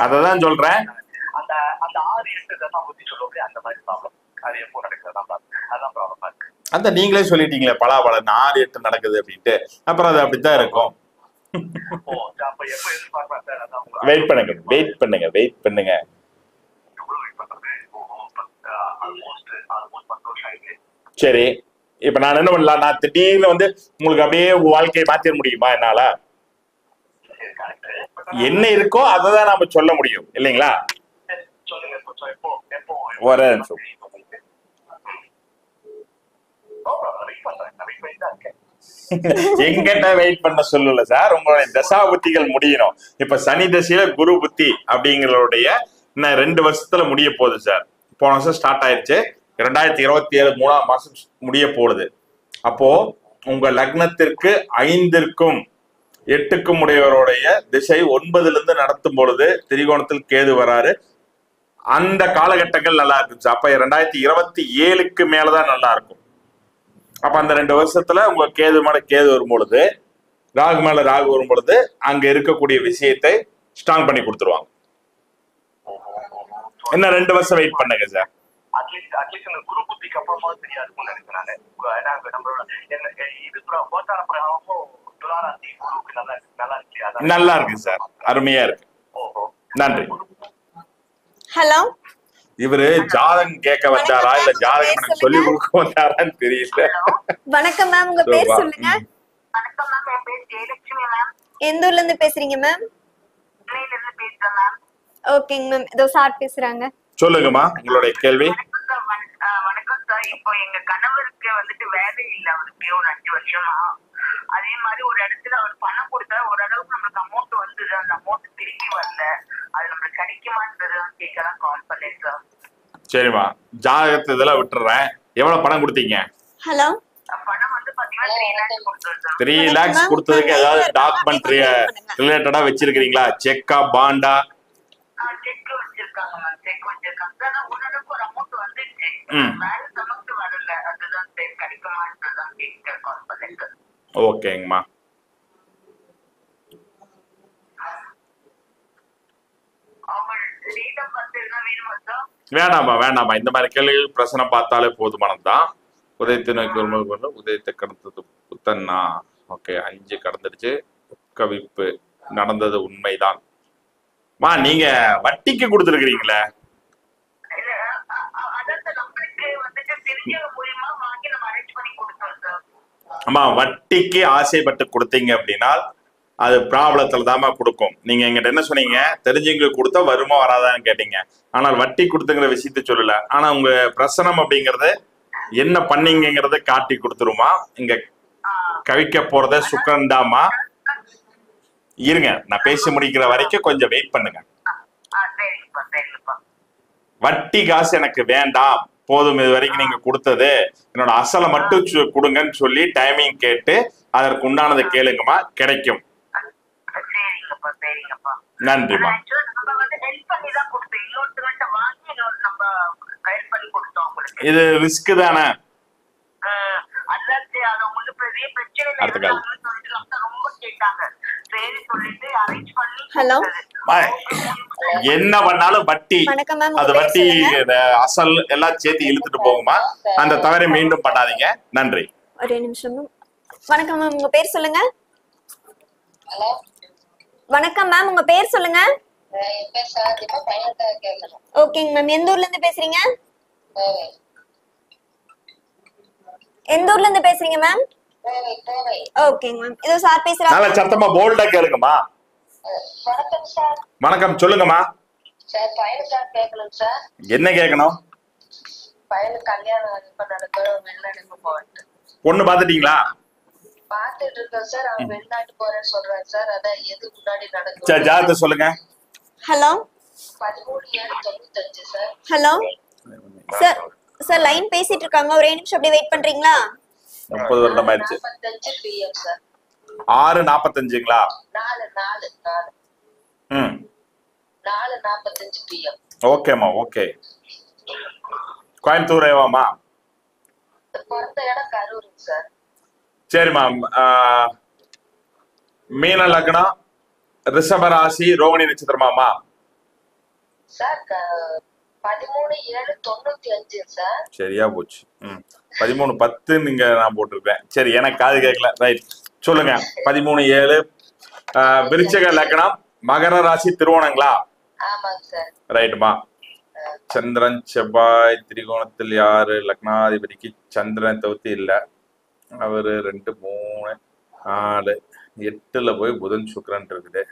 [SPEAKER 1] அததான் சொல்றேன். அந்த நீங்களே சொல்லிட்டீங்களே பலாபலம் 6, 8 நடக்குது அப்படின்ட்டு, அப்புறம் அது அப்படித்தான் இருக்கும். வெயிட் பண்ணுங்க, வெயிட் பண்ணுங்க, வெயிட் பண்ணுங்க. சரி, இப்ப நான் என்ன பண்ணலாம்? நான் திடீர்னு வந்து உங்களுக்கு அப்படியே வாழ்க்கையை மாத்திர முடியுமா என்னால? என்ன இருக்கோ அததான் நாம சொல்ல முடியும் இல்லைங்களா? ஒரே நிமிஷம். எங்கிட்ட வெயிட் பண்ண சொல்லல சார், உங்களுடைய தசா புத்திகள் முடியணும். இப்ப சனி தசையில குரு புத்தி அப்படிங்களுடைய 2 வருஷத்துல முடிய போகுது சார். போன வருஷம் ஸ்டார்ட் ஆயிடுச்சு, 2027 3ஆம் மாசம் முடிய போகுது. அப்போ உங்க லக்னத்திற்கு 5க்கும் 8க்கும் உடையவருடைய திசை 9ல இருந்து நடத்தும் பொழுது திரிகோணத்தில் கேது வராரு. அந்த காலகட்டங்கள் நல்லா இருந்துச்சு. அப்ப 2027க்கு மேலதான் நல்லா இருக்கும். அப்ப அந்த 2 வருஷத்துல உங்க கேது மேல கேது வரும் பொழுது, ராகு மேல ராகு வரும் பொழுது அங்க இருக்கக்கூடிய விஷயத்தை ஸ்ட்ராங் பண்ணி கொடுத்துருவாங்க. என்ன 2 வருஷம் வெயிட் பண்ணுங்க சார். நல்லா இருக்கு சார், அருமையா இருக்கு. நன்றி.
[SPEAKER 2] ஹலோ,
[SPEAKER 1] இவரு ஜாதகம் கேட்க வந்தாரா இல்ல ஜாதகம் எனக்கு சொல்லி கொடுக்க வந்தாரான்னு தெரியல.
[SPEAKER 2] வணக்கம் மேம், உங்க பேர் சொல்லுங்க.
[SPEAKER 4] வணக்கம் மேம், என் பேர் ஜெயலட்சுமி மேம்.
[SPEAKER 2] எந்த ஊர்ல இருந்து பேசுறீங்க மேம்?
[SPEAKER 4] சென்னையில இருந்து பேசுறேன் மேம்.
[SPEAKER 2] ஓகேங்க மேம், இதோ சார் பேசுறாங்க.
[SPEAKER 1] சொல்லுங்கம்மா உங்களுடைய கேள்வி.
[SPEAKER 4] வணக்கம் சார். இப்போ எங்க கணவருக்கு வந்துட்டு வேலை இல்ல, அவருக்கு ஒரு 5 வருஷமா. அதே மாதிரி ஒரு இடத்துல அவர் பணம் கொடுத்தா ஓரளவுக்கு நம்மளுக்கு அமௌண்ட் வந்தது, அந்த அமௌண்ட் திரும்பி வரல. அது நம்மளுக்கு கிடைக்குமான்றது கேட்கலாம் கால் பண்ணேன் சார்.
[SPEAKER 1] சரிம்மா, ஜாதகத்தை இதெல்லாம் விட்டுறேன். எவ்வளவு பணம் கொடுத்தீங்க?
[SPEAKER 2] ஹலோ,
[SPEAKER 4] பணம் வந்து பாத்தீங்கன்னா 3 lakhs கொடுத்தோம் சார்.
[SPEAKER 1] 3 lakhs கொடுத்ததுக்கு ஏதாவது டாக்குமெண்ட் ரிலேட்டடா வச்சிருக்கீங்களா? செக்கா பாண்டா?
[SPEAKER 4] செக் வச்சிருக்காங்க மேம், செக் வச்சிருக்காங்க சார். ஓரளவுக்கு ஒரு அமௌண்ட் வந்துச்சு, வேலை அமௌண்ட் வரல. அதுதான் சார் கிடைக்குமான்றதான் கேட்க கால் பண்ணேன் சார்.
[SPEAKER 1] ஓகேங்கம்மா. வேண்டாமா வேண்டாமா, இந்த மாதிரி கேள்விகள் பிரச்சனை பார்த்தாலே போதுமானதுதான். உதயத்தை நோக்கி ஒரு உதயத்தை கடந்தது புத்தன்னா. ஓகே, 5 கடந்துடுச்சு. கவிப்பு நடந்தது உண்மைதான். நீங்க வட்டிக்கு கொடுத்துருக்கீங்களே? ஆமா, வட்டிக்கு ஆசைப்பட்டு கொடுத்தீங்க அப்படின்னா அது ப்ராப்ளத்துல தாமா கொடுக்கும். நீங்க எங்கிட்ட என்ன சொன்னீங்க? தெரிஞ்சவங்களுக்கு கொடுத்தா வருமா வராதான்னு கேட்டீங்க. ஆனால் வட்டி கொடுத்துங்கிற விஷயத்த சொல்லல. ஆனா உங்க பிரசனம் அப்படிங்கறது என்ன பண்ணீங்கிறத காட்டி கொடுத்துருமா. இங்க கவிக்க போறத சுக்கரண்டாமா. இருங்க, நான் பேசி முடிக்கிற வரைக்கும் கொஞ்சம் வெயிட் பண்ணுங்க. வட்டி காசு எனக்கு வேண்டாம், போதும், இது வரைக்கும் நீங்க கொடுத்தது, என்னோட அசலை மட்டும் கொடுங்கன்னு சொல்லி டைமிங் கேட்டு அதற்கு உண்டானதை கேளுங்கம்மா, கிடைக்கும். நன்றிமா. இது ரிஸ்க் தானே.
[SPEAKER 2] ஹலோ,
[SPEAKER 1] என்ன பண்ணாலும் வட்டி, அது வட்டி அசல் எல்லாம் சேர்த்து இழுத்துட்டு போகுமா. அந்த தவறை மீண்டும் பண்ணாதீங்க. நன்றி.
[SPEAKER 2] ஒரே நிமிஷம். வணக்கம் மேம், உங்க பேர் சொல்லுங்க. வணக்கம் மேம், உங்க பேர் சொல்லுங்க. ஓகேங்க மேம், எந்த ஊர்ல இருந்து பேசுறீங்க? எந்த ஊர்ல இருந்து பேசுறீங்க மேம்? ஓகேங்க மேம், இதோ சார் பேசுறாங்க.
[SPEAKER 1] நல்ல சத்தமா போல்டா கேளுங்கம்மா.
[SPEAKER 4] வணக்கம் சார்.
[SPEAKER 1] வணக்கம், சொல்லுங்கம்மா.
[SPEAKER 4] சார் பையன் சார் கேட்கணும் சார்.
[SPEAKER 1] என்ன கேட்கணும்?
[SPEAKER 4] பையனுக்கு கல்யாணம் இப்ப நடக்கிறோம், வெளிநாட்டுக்கு போயிட்டு.
[SPEAKER 1] பொண்ணு பாத்துட்டீங்களா?
[SPEAKER 4] பாத்துட்டு இருக்கோம் சார். அவன் வெளிநாட்டு போறேன்னு சொல்றான் சார். அதான் எது முன்னாடி நடக்கும்?
[SPEAKER 1] சரி, ஜாதகத்தை சொல்லுங்க.
[SPEAKER 2] Hello,
[SPEAKER 4] 13/7/95 sir.
[SPEAKER 2] Hello sir. Sir line பேசிட்டு இருக்காங்க, ஒரே நிமிஷம் அப்படியே வெயிட் பண்றீங்களா?
[SPEAKER 1] 30 வருடம் ஆயிடுச்சு.
[SPEAKER 4] 45 PM சார்.
[SPEAKER 1] 6:45ங்களா?
[SPEAKER 4] 4:45 PM.
[SPEAKER 1] ஓகேம்மா, ஓகே. கோயம்புத்தூரேவாம்மா?
[SPEAKER 4] பிறந்த இடம் கரூர் சார்.
[SPEAKER 1] சரிம்மா. மீன லக்னம், ரிஷப ராசி, ரோகிணி நட்சத்திரமாமா?
[SPEAKER 4] Sir 13/7/95 sir.
[SPEAKER 1] சரியா போச்சு. 13/10 நீங்க நான் போட்டிருப்பேன். சரி, எனக்கு காது கேட்கல. ரைட், சொல்லுங்க. 13/7 விருச்சிக லக்னம், மகர ராசி, திருவோணங்களா?
[SPEAKER 4] ஆமாங்க சார்.
[SPEAKER 1] ரைட்டுமா. சந்திரன் செவ்வாய் திரிகோணத்தில் யாரு? லக்னாதிபதிக்கு சந்திரன் தவிர்த்து இல்ல. அவரு 2 3 4 8ல போய் புதன் சுக்கிரன் இருக்குது.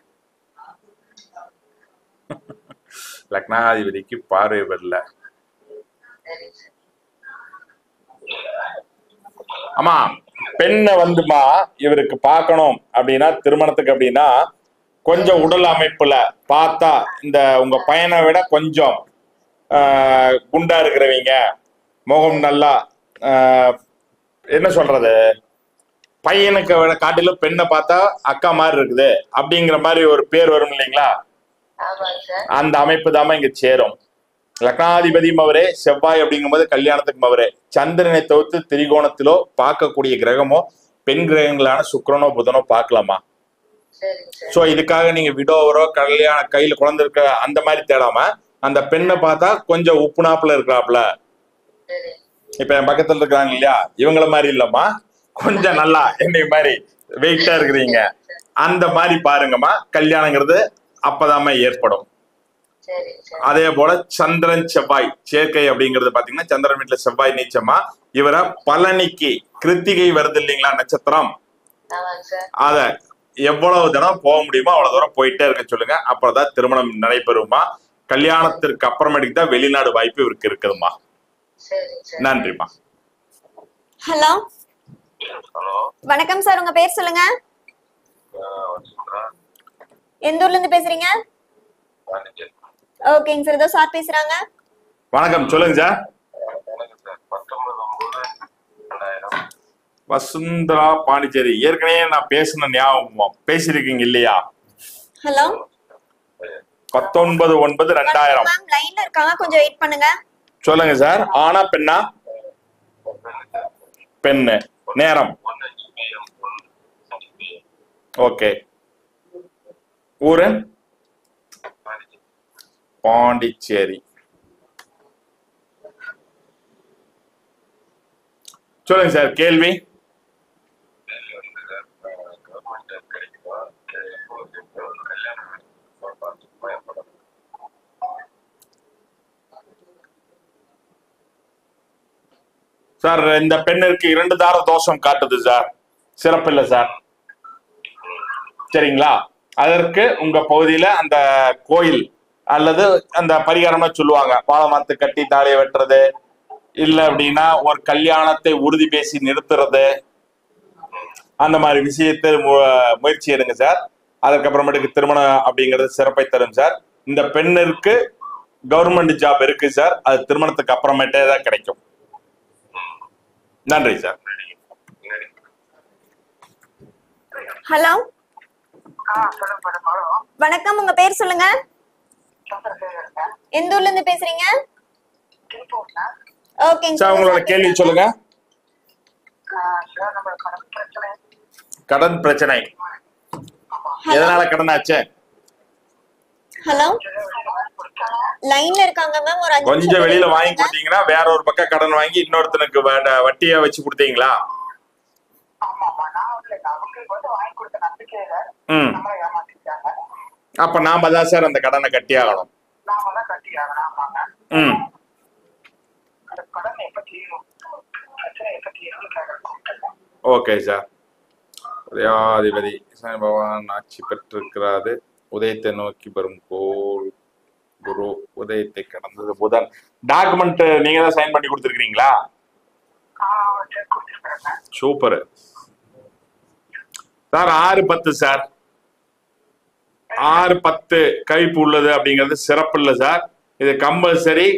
[SPEAKER 1] லக்னாதிபதிக்கு பார்வை வரல. ஆமா, பெண்ணை வந்துமா இவருக்கு பார்க்கணும் அப்படின்னா, திருமணத்துக்கு அப்படின்னா கொஞ்சம் உடல் அமைப்புல பார்த்தா இந்த உங்க பையனை விட கொஞ்சம் குண்டா இருக்கிறவங்க, முகம் நல்லா என்ன சொல்றது, பையனுக்கு காட்டிலும் பெண்ணை பார்த்தா அக்கா மாதிரி இருக்குது அப்படிங்கிற மாதிரி ஒரு பேர் வரும் இல்லைங்களா? அந்த அமைப்பு தாம இங்க சேரும். லக்னாதிபதியும் அவரே, செவ்வாய் அப்படிங்கும்போது கல்யாணத்துக்கும் அவரே. சந்திரனை தவிர்த்து திரிகோணத்திலோ பார்க்கக்கூடிய கிரகமோ பெண் கிரகங்களான சுக்கிரனோ புதனோ பார்க்கலாமா? சோ இதுக்காக நீங்க விடோவரோ கல்யாண கையில குழந்தை இருக்க அந்த மாதிரி தேடாம அந்த பெண்ணை பார்த்தா கொஞ்சம் உப்புனாப்புல இருக்கிறாப்புல. இப்ப என் பக்கத்துல இருக்கிறாங்க இல்லையா, இவங்கள மாதிரி இல்லம்மா, கொஞ்சம் நல்லா என்னை மாதிரி வெயிட்டா இருக்கிறீங்க. அந்த மாதிரி பாருங்கம்மா, கல்யாணங்கிறது அப்பதாம்மா ஏற்படும்.
[SPEAKER 3] சரி சரி
[SPEAKER 1] அதே போல சந்திரன் செவ்வாய் சேர்க்கை அப்படிங்கிறது பாத்தீங்கன்னா, சந்திரன் வீட்டுல செவ்வாய் நீச்சமா இவரை பழனிக்கு கிருத்திகை வருது இல்லைங்களா நட்சத்திரம்,
[SPEAKER 3] ஆமாங்க சார்.
[SPEAKER 1] அத எவ்வளவு தூரம் போக முடியுமோ அவ்வளவு தூரம் போயிட்டே இருக்க சொல்லுங்க. அப்பதான் திருமணம் நடைபெறுமா. கல்யாணத்திற்கு அப்புறமேட்டுக்கு தான் வெளிநாடு வாய்ப்பு இவருக்கு இருக்குதுமா.
[SPEAKER 3] சரி சரி
[SPEAKER 1] நன்றிமா.
[SPEAKER 2] ஹலோ
[SPEAKER 5] ஹலோ,
[SPEAKER 2] வணக்கம் சார், உங்க பேர் சொல்லுங்க. எந்த ஊர்ல இருந்து பேசுறீங்க?
[SPEAKER 5] பாண்டிச்சேரி.
[SPEAKER 2] ஓகேங்க சார், ஏதோ சார் பேசுறாங்க.
[SPEAKER 1] வணக்கம், சொல்லுங்க சார்.
[SPEAKER 5] வணக்கம் சார். 19/9/2000.
[SPEAKER 1] வசுந்தரா பாண்டிச்சேரி. ஏற்கனவே நான் பேசின ஞாபகம் பேசிருக்கீங்க இல்லையா?
[SPEAKER 2] ஹலோ
[SPEAKER 1] 19/9/2000.
[SPEAKER 2] மேம் லைன்ல இருக்காங்க, கொஞ்சம் வெயிட் பண்ணுங்க.
[SPEAKER 1] சொல்லுங்க சார். ஆனா பெண்ணா? பெண்ணு. நேரம்?
[SPEAKER 5] 1 PM.
[SPEAKER 1] ஓகே. ஊரு? பாண்டிச்சேரி. சொல்லுங்க சார், கேள்வி.
[SPEAKER 5] கவர்மெண்ட் கிடைக்குமா? கல்யாணம் பயப்படும்.
[SPEAKER 1] சார், இந்த பெண்ணிற்கு 2 தார தோஷம் காட்டுது சார். சிறப்பில்லை சார். சரிங்களா? அதற்கு உங்க பகுதியில அந்த கோயில் அல்லது அந்த பரிகாரமா சொல்லுவாங்க, பாலமாத்து கட்டி தாலியை வெட்டுறது, இல்ல அப்படின்னா ஒரு கல்யாணத்தை உறுதி பேசி நிறுத்துறது, அந்த மாதிரி விஷயத்தை முயற்சி எடுங்க சார். அதுக்கப்புறமேட்டுக்கு திருமணம் அப்படிங்கிறது சிறப்பை தரும் சார். இந்த பெண்ணிற்கு கவர்மெண்ட் ஜாப் இருக்கு சார். அது திருமணத்துக்கு அப்புறமேட்டே தான் கிடைக்கும். நன்றி சார்.
[SPEAKER 2] ஹலோ
[SPEAKER 4] சொல்லுங்க மேடம். ஹலோ,
[SPEAKER 2] வணக்கம், உங்க பேர் சொல்லுங்க.
[SPEAKER 4] சந்திரசேகர்.
[SPEAKER 2] எந்த ஊர்ல இருந்து பேசுறீங்க?
[SPEAKER 4] திருப்பூர்ல.
[SPEAKER 2] ஓகேங்க
[SPEAKER 1] சார், உங்களோட கேள்வி சொல்லுங்க.
[SPEAKER 4] சார், நம்ம கடன் பிரச்சனை.
[SPEAKER 1] கடன் பிரச்சனை எதனால கடன் ஆச்சு?
[SPEAKER 2] ஹலோ லைன்ல இருக்காங்க மேம், ஒரு 5
[SPEAKER 1] கொஞ்சம் வெளியில வாங்கி கொடுத்தீங்கன்னா வேற ஒரு பக்கம் கடன் வாங்கி இன்னொருத்தனுக்கு வட்டியா வச்சு கொடுத்தீங்களா?
[SPEAKER 4] ஆமாமா, நான் வந்து அவங்களுக்கு வந்து வாங்கி கொடுத்த நம்பிக்கையில
[SPEAKER 1] ம்.
[SPEAKER 4] நம்மளை ஏமாத்திட்டாங்க.
[SPEAKER 1] அப்ப நாம தான் சார் அந்த கடனை கட்டி ஆகணும்.
[SPEAKER 4] நாம தான் கட்டி ஆகணும். ஆமாங்க.
[SPEAKER 1] ம்.
[SPEAKER 4] அந்த கடன் எப்ப தீரும், பிரச்சனை எப்ப தீரும்னு கேட்கறேன்.
[SPEAKER 1] Okay sir. உதயாதிபதி சனி பகவான் ஆட்சி பெற்றிருக்கிறாரு. உதயத்தை நோக்கி வரும் கோள் குரு. உதயத்தை கடந்தது புதன். டாக்குமெண்ட் நீங்க தான் சைன் பண்ணி கொடுத்துருக்கீங்களா? Super sir. 6/10 சார். 6/10 கைப்பு உள்ளது அப்படிங்கிறது சிறப்பு இல்லை சார். இது கம்பல்சரி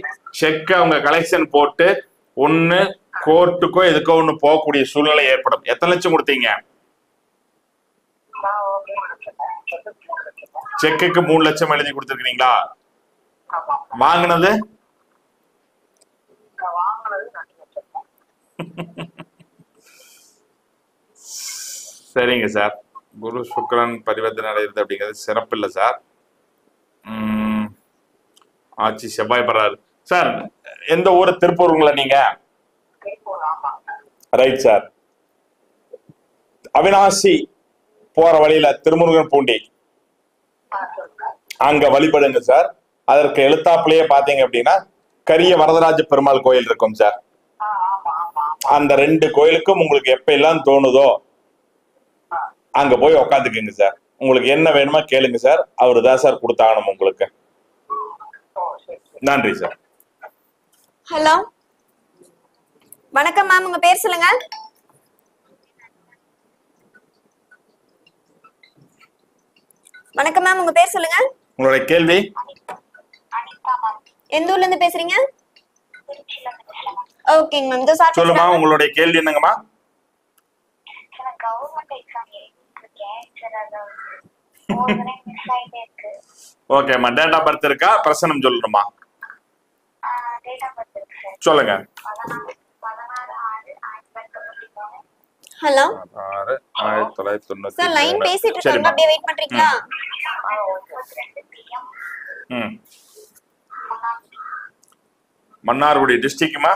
[SPEAKER 1] செக் அவங்க கலெக்ஷன் போட்டு ஒன்னு கோர்ட்டுக்கோ எதுக்கோ ஒண்ணு போகக்கூடிய சூழ்நிலை ஏற்படும். எத்தனை லட்சம் கொடுத்தீங்க? செக்குக்கு 3 லட்சம் எழுதி கொடுத்துருக்கீங்களா? வாங்கினது சரிங்க சார். குரு சுக்கிரன் பரிவர்த்தனை அடைகிறது அப்படிங்கிறது சிறப்பு இல்லை சார். ஆட்சி செவ்வாய் பெறாரு சார். எந்த ஊர்? திருப்பூருங்களா நீங்க? Right sir. அவினாசி போற வழியில திருமுருகன் பூண்டி அங்க வழிபடுங்க சார். அதற்கு எழுத்தாப்புலயே பாத்தீங்க அப்படின்னா கரிய வரதராஜ பெருமாள் கோயில் இருக்கும் சார். அந்த 2 கோயிலுக்கும் உங்களுக்கு எப்ப எல்லாம் தோணுதோ அங்க போய் உக்காந்துக்குங்க சார். உங்களுக்கு என்ன வேணுமோ கேளுங்க சார். அவரு தான் சார் கொடுத்தாகணும் உங்களுக்கு. நன்றி சார்.
[SPEAKER 2] ஹலோ வணக்கம் மேம், உங்க பேர் சொல்லுங்க. வணக்கம் மேம், உங்க பேர் சொல்லுங்க.
[SPEAKER 1] உங்களுடைய கேள்வி.
[SPEAKER 2] எந்த ஊர்ல இருந்து பேசுறீங்க? ஓகேங்க மேம், இதோ சார்
[SPEAKER 1] சொல்லுமா, உங்களுடைய கேள்வி என்னங்கம்மா?
[SPEAKER 6] கவர்மெண்ட் எக்ஸாம் எழுதிருக்கேன் சார். அது ஒரு முறை மிஸ் ஆயிட்டே இருக்கு.
[SPEAKER 1] ஓகேம்மா. டேட் ஆஃப் பர்த் இருக்கா? பிரசனம் சொல்லணுமா?
[SPEAKER 6] டேட் ஆஃப் பர்த் இருக்கு சார்.
[SPEAKER 1] சொல்லுங்க.
[SPEAKER 6] 16/6/1993.
[SPEAKER 2] ஹலோ
[SPEAKER 1] 1993.
[SPEAKER 2] சார், லைன் பேசிட்டு இருக்காங்க,
[SPEAKER 1] சரிம்மா.
[SPEAKER 2] அப்படியே வெயிட் பண்றீங்களா?
[SPEAKER 6] 22 PM.
[SPEAKER 1] ம். மன்னார்குடி டிஸ்ட்ரிக்ட்மா?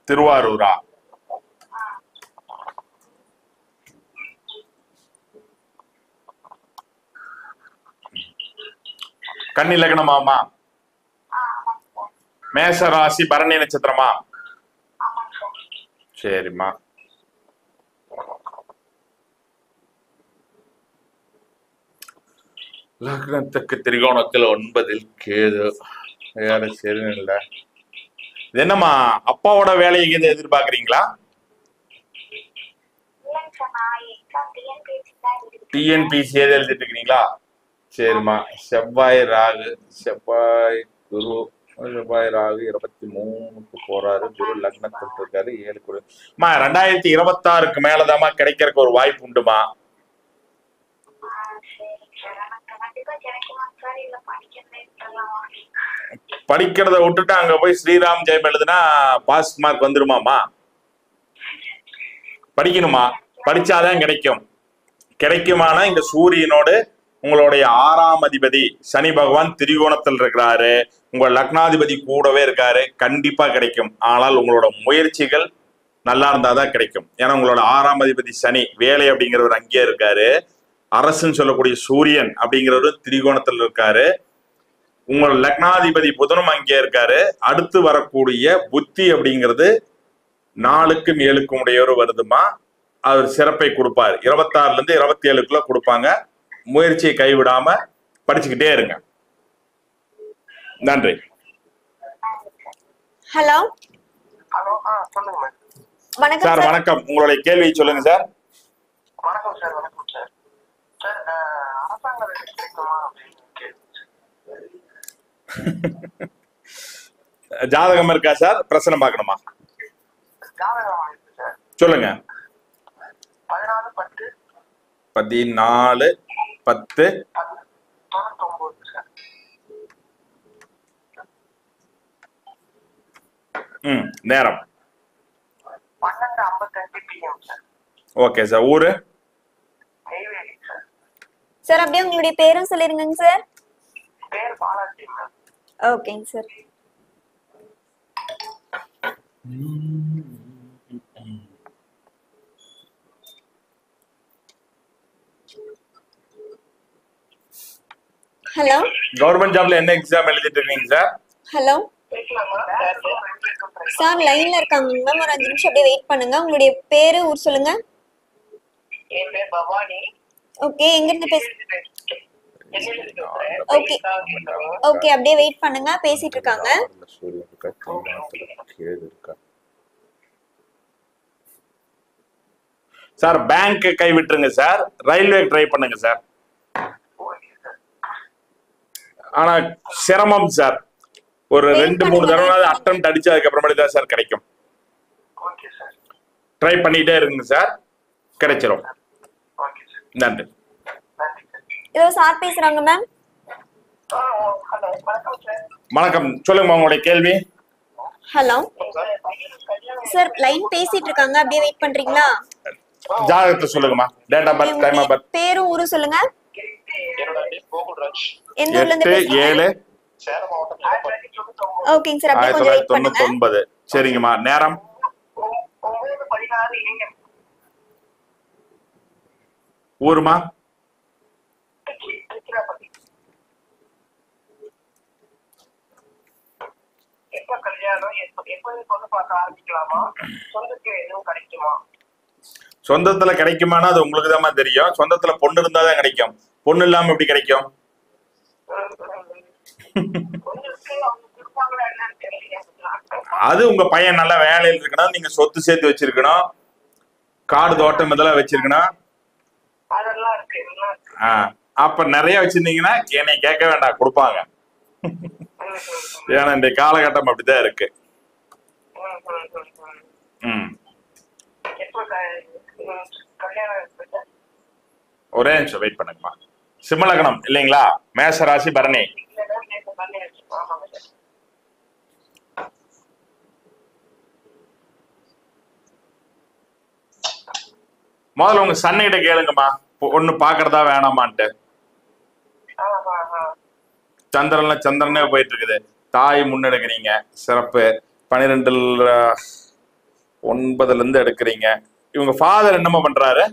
[SPEAKER 1] திருவாரூரா? கன்னி லக்னமாமா? மேஷ ராசி பரணி நட்சத்திரமா? சரிம்மா. லக்னத்துக்கு திரிகோணத்தில் 9 கேது. வேற சரி இல்லை. இது என்னம்மா அப்பாவோட வேலையை எதிர்பார்க்குறீங்களா?
[SPEAKER 6] இல்லைங்க சார், நான் எக்ஸாம் டிஎன்பிஎஸ்சி தான் எழுதிட்டு
[SPEAKER 1] டிஎன்பிசி எழுதிட்டு இருக்கிறீங்களா? சரிம்மா. செவ்வாய் ராகு, செவ்வாய் குரு, செவ்வாய் ராகு 23க்கு போறாரு. குரு லக்னத்தில் இருக்காரு. 7 குரு. 2026க்கு மேலதாம்மா கிடைக்கிறதுக்கு ஒரு வாய்ப்பு உண்டுமா?
[SPEAKER 6] சரிங்க சார், எனக்கு கண்டிப்பா கிடைக்குமா சார்? இல்ல படிக்கிறதே விட்டுறலாமா?
[SPEAKER 1] படிக்கிறத விட்டுட்டு அங்க போய் ஸ்ரீராம் ஜெயம் எழுதுனா பாஸ் மார்க் வந்துருமாமா? படிக்கணுமா? படிச்சாதான் கிடைக்கும். கிடைக்குமானா இங்க சூரியனோடு உங்களுடைய 6ஆம் அதிபதி சனி பகவான் திரிகோணத்தில் இருக்கிறாரு. உங்க லக்னாதிபதி கூடவே இருக்காரு. கண்டிப்பா கிடைக்கும். ஆனால் உங்களோட முயற்சிகள் நல்லா இருந்தாதான் கிடைக்கும். ஏன்னா உங்களோட 6ஆம் அதிபதி சனி வேலை அப்படிங்கிறவர் அங்கேயே இருக்காரு. அரசுன்னு சொல்லக்கூடிய சூரியன் அப்படிங்கிறவரு திரிகோணத்தில் இருக்காரு. உங்கள் லக்னாதிபதி புதனும் அங்கே இருக்காரு. அடுத்து வரக்கூடிய புத்தி அப்படிங்கிறது 4க்கும் 7க்கும் உடையவர் வருதுமா. அவர் சிறப்பை கொடுப்பார். 26ல இருந்து 27க்குள்ள கொடுப்பாங்க. முயற்சியை கைவிடாம படிச்சுக்கிட்டே இருங்க. நன்றி.
[SPEAKER 2] ஹலோ
[SPEAKER 4] ஹலோ, சொல்லுங்க
[SPEAKER 2] வணக்கம்
[SPEAKER 1] சார்.
[SPEAKER 2] சார்.
[SPEAKER 1] வணக்கம். உங்களுடைய கேள்வியை சொல்லுங்க சார்.
[SPEAKER 4] வணக்கம் சார். வணக்கம் சார். சார், அரசாங்க வேலை கிடைக்குமா அப்படின்னு கேள்வி.
[SPEAKER 1] ஜாதகம் இருக்கா சார்? பிரச்சனை பார்க்கணுமா?
[SPEAKER 4] ஜாதகம் இருக்கு சார்.
[SPEAKER 1] சொல்லுங்க.
[SPEAKER 4] 14/10
[SPEAKER 1] 14/10
[SPEAKER 4] 99 சார்.
[SPEAKER 1] நேரம்
[SPEAKER 4] 12:55 PM சார்.
[SPEAKER 1] Okay sir. ஊரு?
[SPEAKER 4] நெய்வேலி சார்.
[SPEAKER 2] சார் அப்படியே உங்களுடைய பேரும் சொல்லிருங்க சார்.
[SPEAKER 4] பேர் பாலாஜி மேம்.
[SPEAKER 2] ஓகேங்க சார். ஹலோ
[SPEAKER 1] கவர்மெண்ட் ஜாப்ல என்ன எக்ஸாம் எழுதிட்டு இருக்கீங்க சார்?
[SPEAKER 2] ஹலோ
[SPEAKER 4] பேசலாமா?
[SPEAKER 2] சார் லைன்ல இருக்காங்க மேம், ஒரு 5 நிமிஷம் அப்படியே வெயிட் பண்ணுங்க. உங்களுடைய பேரு ஊர் சொல்லுங்க.
[SPEAKER 4] என் பேர் பவானி.
[SPEAKER 2] ஓகே, எங்க இருந்து ஓகே ஓகே அப்படியே வெயிட் பண்ணுங்க, பேசிட்டு இருக்காங்க.
[SPEAKER 1] சார் பேங்க் கை விட்டுருங்க சார். ரயில்வே ட்ரை பண்ணுங்க சார். ஆனா சிரமம் சார். ஒரு 2-3 தடவை அட்டெம்ப்ட் அடிச்சு அதுக்கப்புறமேட்டு தான் சார் கிடைக்கும். ட்ரை பண்ணிட்டே இருங்க சார், கிடைச்சிரும். நன்றி.
[SPEAKER 2] இதோ சார் பேசுறாங்க மேம்.
[SPEAKER 1] வணக்கம். சொல்லுங்க உங்களுடைய கேள்வி.
[SPEAKER 2] ஹலோ சார், லைன் பேசிட்டு இருக்காங்க, அப்படியே வெயிட் பண்றீங்களா?
[SPEAKER 1] ஜாதகத்தை சொல்லுங்கம்மா. Date of birth, time of birth.
[SPEAKER 2] பேரும் ஊரும் சொல்லுங்க. எந்த ஊர்ல இருந்து
[SPEAKER 1] 8/7
[SPEAKER 2] ஓகேங்க சார், அப்படியே கொஞ்சம் வெயிட் பண்ணுங்க.
[SPEAKER 1] 1999. சரிங்கம்மா. நேரம்
[SPEAKER 4] 9:16 AM.
[SPEAKER 1] ஊருமா?
[SPEAKER 4] எப்ப கல்யாணம், எப்ப பொண்ணு பார்க்க ஆரம்பிக்கலாமா? சொந்தத்துல எதுவும் கிடைக்குமா?
[SPEAKER 1] சொந்தத்துல கிடைக்குமானா அது உங்களுக்கு தான் தெரியும். சொந்தத்துல பொண்ணு இருந்தாதான் கிடைக்கும். பொண்ணு இல்லாம எப்படி கிடைக்கும்? அது உங்க பையன் நல்ல வேலையில் இருக்கணும், நீங்க சொத்து சேர்த்து வச்சிருக்கணும், காடு தோட்டம் இதெல்லாம் வச்சிருக்கணும்.
[SPEAKER 4] அதெல்லாம் இருக்கு.
[SPEAKER 1] அப்ப நிறைய வச்சிருந்தீங்கன்னா என்னை கேட்க வேண்டாம், கொடுப்பாங்க. ஏன்னா இந்த காலகட்டம் அப்படிதான் இருக்கு. ஒரே நிமிஷம் வெயிட் பண்ணுங்கம்மா. சிம்மலகணம் இல்லைங்களா? மேஷ ராசி பரணி. முதல்ல உங்க சன்னிகிட்ட கேளுங்கம்மா, ஒண்ணு பாக்குறதா வேணாமான்ட்டு. சந்திரன்ல சந்திரனே போயிட்டு இருக்குது. தாய் முன்னெடுக்கிறீங்க, சிறப்பு. 12 9ல இருந்து எடுக்கிறீங்க. இவங்க ஃபாதர் என்னமா பண்றாரு?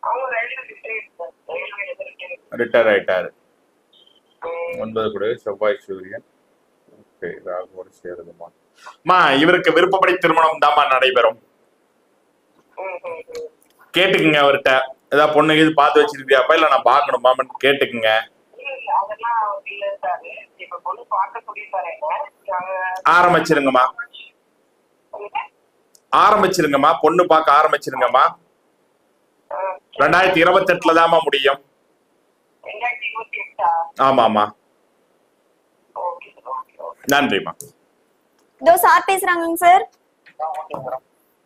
[SPEAKER 4] அவங்க ரயில்வே
[SPEAKER 1] ரிட்டையர் ஆயிட்டாரு. 9 கூட செவ்வாய் சூரியன். ஓகே, ராகுவோட சேருதுமா. அம்மா இவருக்கு விருப்பப்படி திருமணம் தாம்மா நடைபெறும். கேட்டுக்குங்க அவர்கிட்ட. ஏதாவது பொண்ணு இது பார்த்து வச்சிருக்கியாப்பா, இல்ல நான் பார்க்கணுமான்னு கேட்டுக்குங்க.
[SPEAKER 4] அதெல்லாம் இல்ல சார். இப்ப பொண்ணு பார்க்க சொல்லிருக்காங்க.
[SPEAKER 1] ஆரம்பிச்சிருங்கம்மா, ஆரம்பிச்சிருங்கம்மா, பொண்ணு பார்க்க ஆரம்பிச்சிருங்கம்மா. 2028 தாம்மா முடியும்.
[SPEAKER 4] 2028
[SPEAKER 1] ஆமாம்மா. நன்றிம்மா.
[SPEAKER 2] இதோ சார் பேசுறாங்க சார்.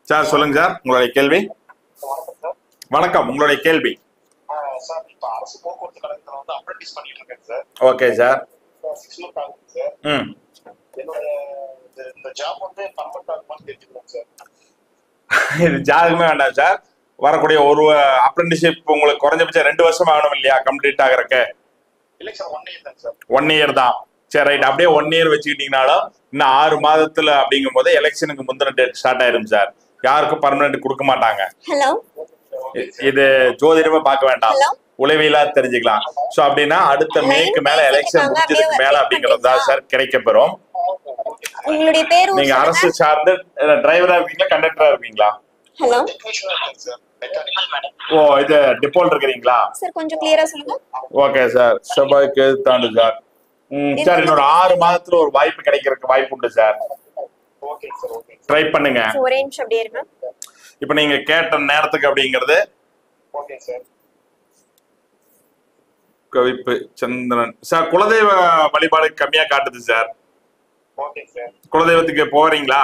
[SPEAKER 1] சார் சொல்லுங்க சார், உங்களுடைய கேள்வி. வணக்கம், உங்களுடைய கேள்வி.
[SPEAKER 5] சார் இப்ப அரசு போக்குவரத்து கழகத்துல வந்து அப்ரெண்டிஸ் பண்ணிட்டு இருக்கேன் சார்.
[SPEAKER 1] Okay sir.
[SPEAKER 5] 6 months ஆகுது சார். என்னோட இந்த ஜாப் வந்து பர்மனன்ட் ஆகுமான்னு தெரிஞ்சுக்கிறேன் சார்.
[SPEAKER 1] இது ஜாதகமே வேண்டாம் சார். வரக்கூடிய ஒரு அப்ரெண்டிஷிப் உங்களுக்கு குறைஞ்சபட்சம் 2 வருஷம் ஆகணும் இல்லையா கம்ப்ளீட் ஆகிறக்கு?
[SPEAKER 5] இல்லை சார், 1 year தான் சார்.
[SPEAKER 1] 1 year தான். சரி ரைட், அப்படியே 1 year வச்சுக்கிட்டீங்கனாலும் இன்னும் 6 மாதத்துல அப்படிங்கும் போது எலெக்ஷனுக்கு முந்தின டேட் ஸ்டார்ட் ஆயிரும் சார். யாருக்கும் பர்மனன்ட் கொடுக்க மாட்டாங்க.
[SPEAKER 2] ஹலோ,
[SPEAKER 1] இது ஜோதிடமே பார்க்க வேண்டாம்,
[SPEAKER 2] ஹலோ,
[SPEAKER 1] உளவியலா தெரிஞ்சுக்கலாம். சோ அப்படின்னா அடுத்த மேக்கு மேல எலெக்ஷன் முடிஞ்சதுக்கு மேல அப்படிங்கிறது தான் சார் கிடைக்கப்பெறும்.
[SPEAKER 2] உங்களுடைய பேர்
[SPEAKER 1] நீங்க அரசு சார்ந்து டிரைவரா இருக்கீங்களா, கண்டக்டரா இருக்கீங்களா?
[SPEAKER 2] ஹலோ
[SPEAKER 5] டெக்னீஷியனா இருக்கேன் சார். Mechanical madam.
[SPEAKER 1] ஓ, இது டிப்போல் இருக்கிறீங்களா?
[SPEAKER 2] சார், கொஞ்சம் கிளியரா சொல்லுங்க.
[SPEAKER 1] ஓகே சார், செவ்வாய்க்கு தாண்டு சார். சார் இன்னொரு 6 மாதத்துல ஒரு வாய்ப்பு கிடைக்கிறதுக்கு வாய்ப்பு உண்டு sir.
[SPEAKER 5] Okay sir, okay.
[SPEAKER 1] Try பண்ணுங்க.
[SPEAKER 2] ஒரே நிமிஷம் அப்படியே இருங்க.
[SPEAKER 1] இப்ப நீங்க கேட்ட நேரத்துக்கு அப்படிங்கிறது
[SPEAKER 5] ஓகே சார்.
[SPEAKER 1] கவிப்பு சந்திரன் சார். குலதெய்வ வழிபாடு கம்மியா காட்டுது சார்.
[SPEAKER 5] Okay sir.
[SPEAKER 1] குலதெய்வத்துக்கு போறீங்களா?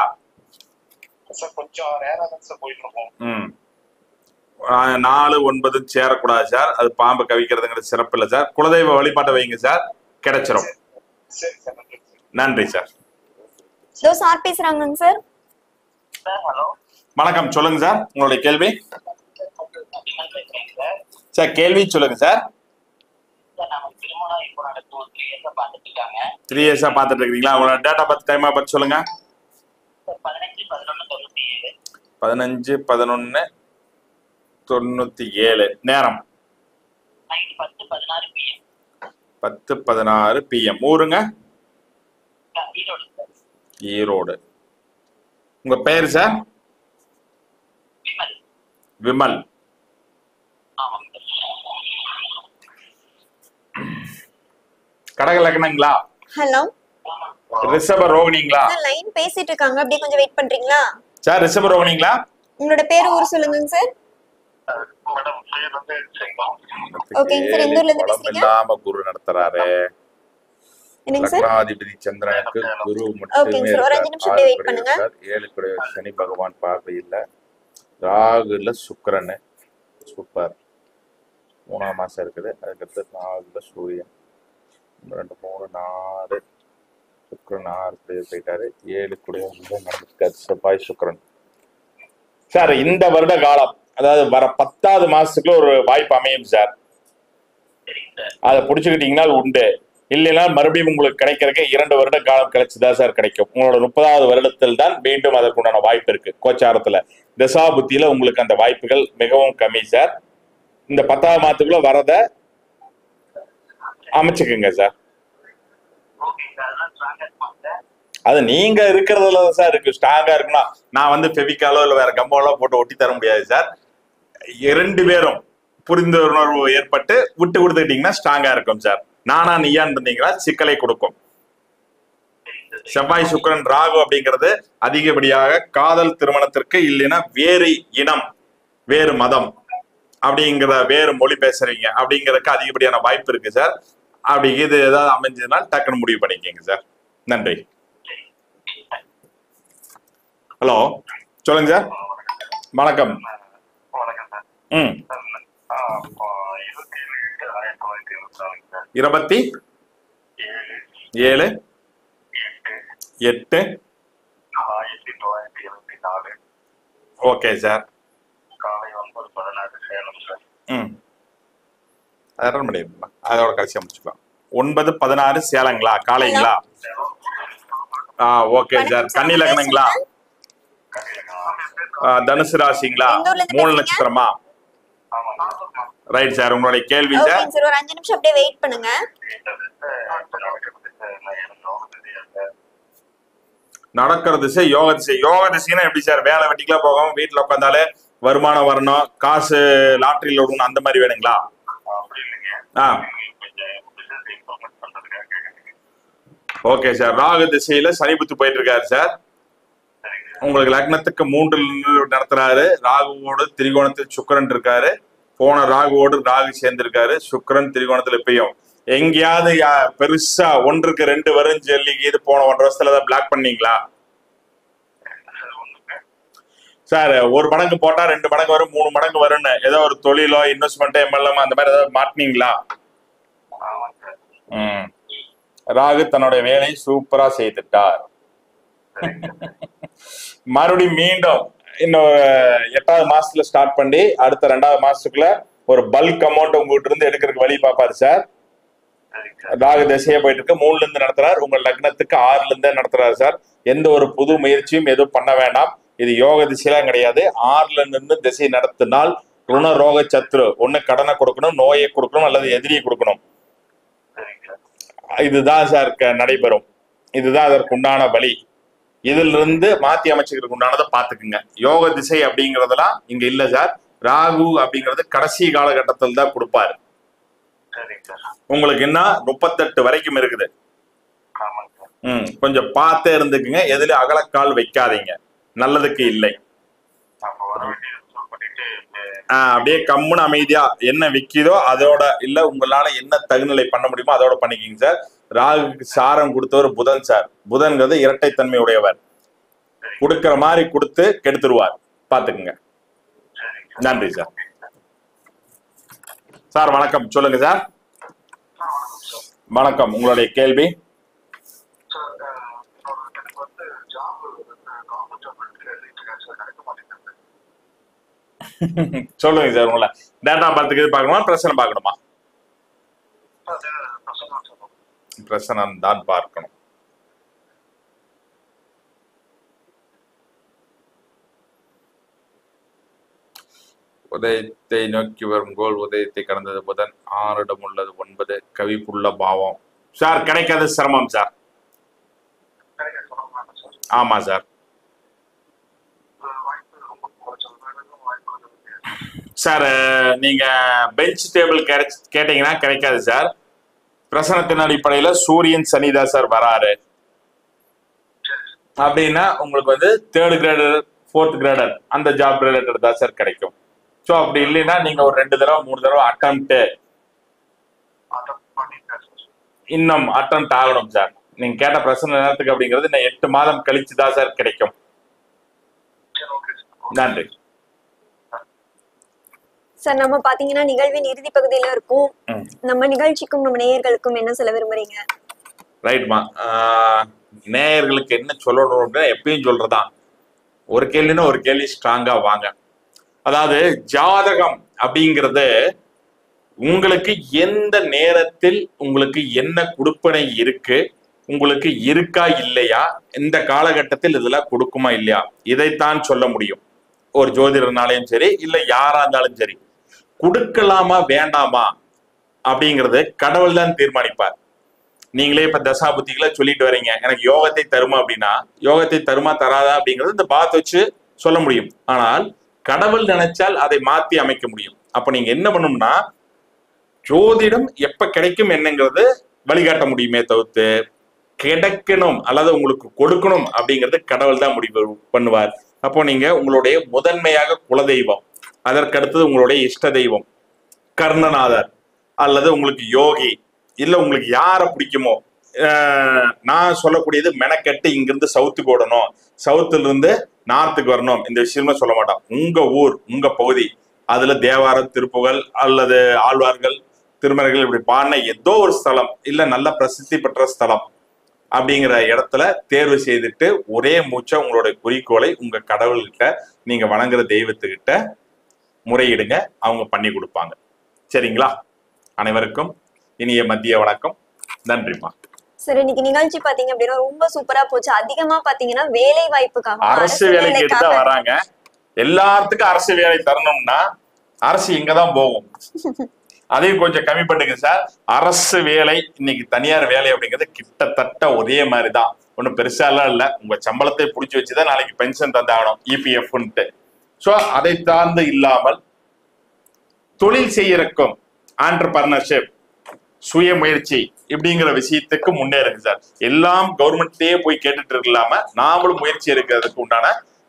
[SPEAKER 5] சார் கொஞ்சம் ரேரா தான் சார் போயிட்டு இருக்கோம்.
[SPEAKER 1] 4, 9 சேரக்கூடாது சார். அது பாம்பு கவிக்கிறதுங்கிறது சிறப்பு இல்லை சார். குலதெய்வ வழிபாட்டை வைங்க சார், கிடைச்சிரும்.
[SPEAKER 5] சரி சார், நன்றி சார்.
[SPEAKER 1] நன்றி சார்.
[SPEAKER 2] இதோ சார் பேசுறாங்க சார்.
[SPEAKER 4] ஹலோ
[SPEAKER 1] வணக்கம், சொல்லுங்க சார், உங்களுடைய கேள்வி. சார் கேள்வி சொல்லுங்க சார்.
[SPEAKER 4] நமக்கு திருமணம் இப்போ நடக்கும் 3 years பார்த்துட்டு இருக்காங்க.
[SPEAKER 1] 3 years பார்த்துட்டு இருக்கீங்களா? உங்களோட date of birth, time of birth சொல்லுங்க.
[SPEAKER 4] 15/11/97.
[SPEAKER 1] 15/11/97. நேரம்
[SPEAKER 4] நைட் 10:16 PM.
[SPEAKER 1] 10:16 PM. ஊருங்க?
[SPEAKER 4] ஈரோடு சார்.
[SPEAKER 1] ஈரோடு. உங்க பேர் சார்?
[SPEAKER 4] விமல்.
[SPEAKER 1] விமல்.
[SPEAKER 4] ஆமாம்
[SPEAKER 1] கடக லக்னங்களா?
[SPEAKER 2] ஹலோ,
[SPEAKER 1] ரிஷப ரோகிணிங்களா?
[SPEAKER 2] சார் லைன் பேசிட்டு இருக்காங்க, அப்படியே கொஞ்சம் வெயிட் பண்றீங்களா?
[SPEAKER 1] சார் ரிஷப ரோகிணிங்களா?
[SPEAKER 2] உங்களோட பேர் ஊர் சொல்லுங்க சார்.
[SPEAKER 5] மேடம் பேர் வந்து செல்வம்.
[SPEAKER 2] ஓகேங்க சார், எந்த ஊர்ல இருந்து பேசுறீங்க?
[SPEAKER 1] இல்லாம குரு நடத்துறாரு.
[SPEAKER 2] என்னங்க சார்?
[SPEAKER 1] லக்னாதிபதி சந்திரனுக்கு குரு
[SPEAKER 2] ஓகேங்க
[SPEAKER 1] மட்டுமே
[SPEAKER 2] சார், ஒரு 5 நிமிஷம் அப்படியே வெயிட் பண்ணுங்க.
[SPEAKER 1] 7 கூட சனி பகவான் பார்வை இல்ல. ராகுல சுக்கிரன் சூப்பர். 3ஆம் மாசம் இருக்குது. அதுக்கடுத்து ராகுல சூரியன் 2, 3, 4 சுக்கிரன் 6 போயிட்டாரு. 7 கூட நடந்திருக்காரு செவ்வாய் சுக்கிரன். சார் இந்த வருட காலம், அதாவது வர 10வது மாசத்துக்குள்ள ஒரு வாய்ப்பு அமையும் சார். அதை புடிச்சுக்கிட்டீங்கன்னா உண்டு. இல்லைன்னா மறுபடியும் உங்களுக்கு கிடைக்கிறதுக்கு 2 வருட காலம் கிடைச்சுதான் சார் கிடைக்கும். உங்களோட 30வது வருடத்தில் தான் மீண்டும் அதற்குண்டான வாய்ப்பு இருக்கு. கோச்சாரத்துல தசா புத்தியில உங்களுக்கு அந்த வாய்ப்புகள் மிகவும் கம்மி சார். இந்த 10வது மாதத்துக்குள்ள வரத அமைச்சுக்குங்க சார். அது நீங்க இருக்கிறதுல சார் இருக்கு. ஸ்ட்ராங்கா இருக்குன்னா நான் வந்து ஃபெவிகாலோ இல்ல வேற கம்போலோ போட்டு ஒட்டி தர முடியாது சார். 2 பேரும் புரிந்துணர்வு ஏற்பட்டு விட்டு கொடுத்துக்கிட்டீங்கன்னா ஸ்ட்ராங்கா இருக்கும் சார். நானா நீயான்னு இருந்தீங்கன்னா சிக்கலை கொடுக்கும். செவ்வாய் சுக்கிரன் ராகு அப்படிங்கிறது அதிகப்படியாக காதல் திருமணத்திற்கு, இல்லைன்னா வேறு இனம் வேறு மதம் அப்படிங்கிற வேறு மொழி பேசுறீங்க அப்படிங்கிறதுக்கு அதிகப்படியான வாய்ப்பு இருக்கு சார். அப்படி இது ஏதாவது அமைஞ்சதுன்னா டக்குன்னு முடிவு பண்ணிக்கோங்க சார். நன்றி. ஹலோ சொல்லுங்க சார். வணக்கம்.
[SPEAKER 5] வணக்கம் சார்.
[SPEAKER 1] 27/8/8
[SPEAKER 5] 1974.
[SPEAKER 1] Okay sir.
[SPEAKER 5] காலை 9:16 சேலம் சார்.
[SPEAKER 1] அதெல்லாம் முடியுமா? அதோட கடைசியா முடிச்சுக்கலாம். 9:16 சேலங்களா? காலைங்களா? Okay sir. கன்னி லக்னங்களா? தனுசு ராசிங்களா?
[SPEAKER 2] எந்த ஊர்ல இருந்து
[SPEAKER 1] மூல
[SPEAKER 2] பேசுறீங்க?
[SPEAKER 1] நட்சத்திரமா? ரைட் சார், உங்களுடைய கேள்வி சார்.
[SPEAKER 2] ஓகேங்க சார், ஒரு 5 நிமிஷம் அப்படியே வெயிட் பண்ணுங்க.
[SPEAKER 1] நடக்கிற திசை யோக திசை. யோக திசைன்னா எப்படி சார்? வேலை வெட்டிக்கெல்லாம் போகாம வீட்டுல உட்காந்தாலே வருமானம் வரணும், காசு லாட்டரியில் விடணும், அந்த மாதிரி வேணுங்களா? Okay sir. ராகு திசையில சனி புத்தி போயிட்டு இருக்காரு சார். உங்களுக்கு லக்னத்துக்கு 3 நடத்துறாரு. ராகுவோடு திரிகோணத்தில் சுக்கிரன் இருக்காரு. போன ராகுவோடு ராகு சேர்ந்திருக்காரு. சுக்கிரன் திரிகோணத்துல இப்பயும் எங்கேயாவது பெருசா 1க்கு 2 வரும் சொல்லி இது போன 1.5 வருஷத்துல ஏதாவது பிளாக் பண்ணீங்களா சார்? 1 மடங்கு போட்டா 2 மடங்கு வரும், 3 மடங்கு வரும்னு ஏதோ ஒரு தொழிலோ இன்வெஸ்ட்மெண்ட் எம்எல்எம் அந்த மாதிரி ஏதாவது மாட்டினீங்களா? ராகு தன்னுடைய வேலையை சூப்பரா செய்துட்டார். மறுபடியும் மீண்டும் இன்னொரு 8வது மாசத்துல ஸ்டார்ட் பண்ணி அடுத்த 2வது மாசத்துக்குள்ள ஒரு பல்க் அமௌண்ட் உங்ககிட்ட இருந்து எடுக்கிறதுக்கு வழி பார்ப்பாரு சார். ராகு திசையா போயிட்டு இருக்கு. 3ல இருந்து நடத்துறாரு. உங்க லக்னத்துக்கு 6ல இருந்தே நடத்துறாரு சார். எந்த ஒரு புது முயற்சியும் எதுவும் பண்ண வேண்டாம். இது யோக திசையெல்லாம் கிடையாது. 6ல இருந்து திசை நடத்தினால் ருண ரோக சத்ரு, ஒண்ணு கடனை கொடுக்கணும், நோயை கொடுக்கணும், அல்லது எதிரியை கொடுக்கணும். இதுதான் சார் நடைபெறும். இதுதான் அதற்கு உண்டான வழி. இதுல இருந்து மாத்தி அமைச்சுக்கிறதுக்கு உண்டானதை பாத்துக்குங்க. யோக திசை அப்படிங்கறதெல்லாம் இங்க இல்ல சார். ராகு அப்படிங்கிறது கடைசி காலகட்டத்தில் தான் கொடுப்பாரு. உங்களுக்கு என்ன 38 வரைக்கும் இருக்குது. கொஞ்சம் பார்த்தே இருந்துக்குங்க. எதுல அகலக்கால் வைக்காதீங்க, நல்லதுக்கு இல்லை. அப்படியே கம்முன்னு அமைதியா என்ன விக்கிதோ அதோட, இல்ல உங்களால என்ன தகுநிலை பண்ண முடியுமோ அதோட பண்ணிக்கிங்க சார். ராகுக்கு சாரம் கொடுத்தவர் புதன் சார். புதன்கிறது இரட்டைத்தன்மை உடையவர். கொடுக்கிற மாதிரி கொடுத்து கெடுத்துருவார், பாத்துக்குங்க. நன்றி சார். சார் வணக்கம், சொல்லுங்க சார். வணக்கம், உங்களுடைய கேள்வி. சொல்லுங்க சார். உங்களை டேட்டா பார்த்துக்கு பார்க்கணுமா, பிரச்சனை பார்க்கணுமா? பிரச்சனை தான் பார்க்கணும். உதயத்தை நோக்கி வரும் கோல் உதயத்தை கடந்தது புதன். 6 இடம் உள்ளது 9. கவிப்புள்ள பாவம் சார். கிடைக்காத சிரமம் சார். ஆமா சார். சார் நீங்க பெஞ்ச் டேபிள் கேட்டீங்கன்னா கிடைக்காது சார். பிரசனத்தின் அடிப்படையில சூரியன் சனிதான் சார் வராரு. அப்படின்னா உங்களுக்கு வந்து 3rd கிரேடர் 4th கிரேடர் அந்த ஜாப் ரிலேட்டட் தான் சார் கிடைக்கும். ஸோ அப்படி இல்லைன்னா நீங்க ஒரு 2 தடவை 3 தடவை இன்னும் அட்டெம்ப்ட் ஆகணும் சார். நீங்க கேட்ட பிரச்சனை நேரத்துக்கு அப்படிங்கிறது இன்னும் 8 மாதம் கழிச்சுதான் சார் கிடைக்கும். நன்றி
[SPEAKER 2] சார். நம்ம பாத்தீங்கன்னா நிகழ்வின் இறுதி பகுதியில இருக்கும். நம்ம நிகழ்ச்சிக்கும் நம்ம நேயர்களுக்கும் என்ன சொல்ல விரும்புறீங்க?
[SPEAKER 1] ரைட்மா. நேயர்களுக்கு என்ன சொல்லணும் அப்படின்னா எப்பயும் சொல்றதான், ஒரு கேள்வின்னா ஒரு கேள்வி ஸ்ட்ராங்கா வாங்க. அதாவது ஜாதகம் அப்படிங்கிறது உங்களுக்கு எந்த நேரத்தில் உங்களுக்கு என்ன கொடுப்பனை இருக்கு, உங்களுக்கு இருக்கா இல்லையா, இந்த காலகட்டத்தில் இதெல்லாம் கொடுக்குமா இல்லையா, இதைத்தான் சொல்ல முடியும். ஒரு ஜோதிடர்னாலையும் சரி, இல்லை யாரா இருந்தாலும் சரி. கொடுக்கலாமா வேண்டாமா அப்படிங்கிறது கடவுள் தான் தீர்மானிப்பார். நீங்களே இப்ப தசாபுத்திகளை சொல்லிட்டு வரீங்க, எனக்கு யோகத்தை தருமா அப்படின்னா, யோகத்தை தருமா தராதா அப்படிங்கிறது இந்த பாத் வச்சு சொல்ல முடியும். ஆனால் கடவுள் நினைச்சால் அதை மாத்தி அமைக்க முடியும். அப்ப நீங்க என்ன பண்ணணும்னா, ஜோதிடம் எப்ப கிடைக்கும் என்னங்கிறது வழிகாட்ட முடியுமே தவிர்த்து கிடைக்கணும் அல்லது உங்களுக்கு கொடுக்கணும் அப்படிங்கிறது கடவுள் தான் முடிவு பண்ணுவார். அப்போ நீங்க உங்களுடைய முதன்மையாக குலதெய்வம், அதற்கடுத்தது உங்களுடைய இஷ்ட தெய்வம் கர்ணநாதர் அல்லது உங்களுக்கு யோகி, இல்ல உங்களுக்கு யாரை பிடிக்குமோ. நான் சொல்லக்கூடியது மெனக்கெட்டு இங்கிருந்து சவுத்துக்கு ஓடணும், சவுத்துல இருந்து நார்த்துக்கு வரணும், இந்த விஷயமா சொல்ல மாட்டோம். உங்க ஊர், உங்க பகுதி, அதுல தேவாரம், திருப்புகழ் அல்லது ஆழ்வார்கள், திருமறைகள் இப்படி பாடின ஏதோ ஒரு ஸ்தலம், இல்ல நல்ல பிரசித்தி பெற்ற ஸ்தலம் அப்படிங்கிற இடத்துல தேர்வு செய்துட்டு ஒரே மூச்சா உங்களுடைய குறிக்கோளை உங்க கடவுள்கிட்ட, நீங்க வணங்குற தெய்வத்துக்கிட்ட முறையிடுங்க. அவங்க பண்ணி கொடுப்பாங்க. சரிங்களா? அனைவருக்கும் இனிய மதிய வணக்கம். நன்றிமா.
[SPEAKER 2] சார் இன்னைக்கு நிகழ்ச்சி பாத்தீங்க அப்படின்னா ரொம்ப சூப்பரா போச்சு. அதிகமா பாத்தீங்கன்னா வேலை வாய்ப்புக்காக,
[SPEAKER 1] அரசு வேலைக்கு தான் வராங்க. எல்லாத்துக்கும் அரசு வேலை தரணும்னா அரசு இங்கதான் போகும். அதையும் கொஞ்சம் கம்மி பண்ணுங்க சார். அரசு வேலை இன்னைக்கு தனியார் வேலை அப்படிங்கிறது கிட்டத்தட்ட ஒரே மாதிரிதான், ஒன்றும் பெருசாலாம் இல்லை. உங்க சம்பளத்தை பிடிச்சி வச்சுதான் நாளைக்கு பென்ஷன் தந்தாகணும், இபிஎஃப்ன்ட்டு. ஸோ அதை சார்ந்து இல்லாமல் தொழில் செய்யறக்கும் ஆண்டர்பிரனர்ஷிப், சுய முயற்சி இப்படிங்கிற விஷயத்துக்கு முன்னேறுங்க சார். எல்லாம் கவர்மெண்ட்லயே போய் கேட்டுட்டு இல்லாம நாமளும் முயற்சி எடுக்கிறதுக்கு உண்டான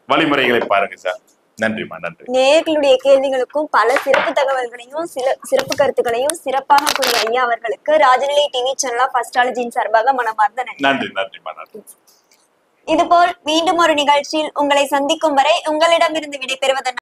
[SPEAKER 1] வழிமுறைகளை பாருங்க சார். நன்றிமா, நன்றி.
[SPEAKER 2] நேயர்களுடைய கேள்விகளுக்கும் பல சிறப்பு தகவல்களையும் சிறப்பு கருத்துக்களையும் சிறப்பாக கூறிய ஐயா அவர்களுக்கு ராஜநிலை டிவி சேனல் அஸ்ட்ராலஜியின் சார்பாக மனமார்ந்த
[SPEAKER 1] நன்றி. நன்றிமா, நன்றி.
[SPEAKER 2] இதுபோல் மீண்டும் ஒரு நிகழ்ச்சியில் உங்களை சந்திக்கும் வரை உங்களிடமிருந்து விடைபெறுவதன்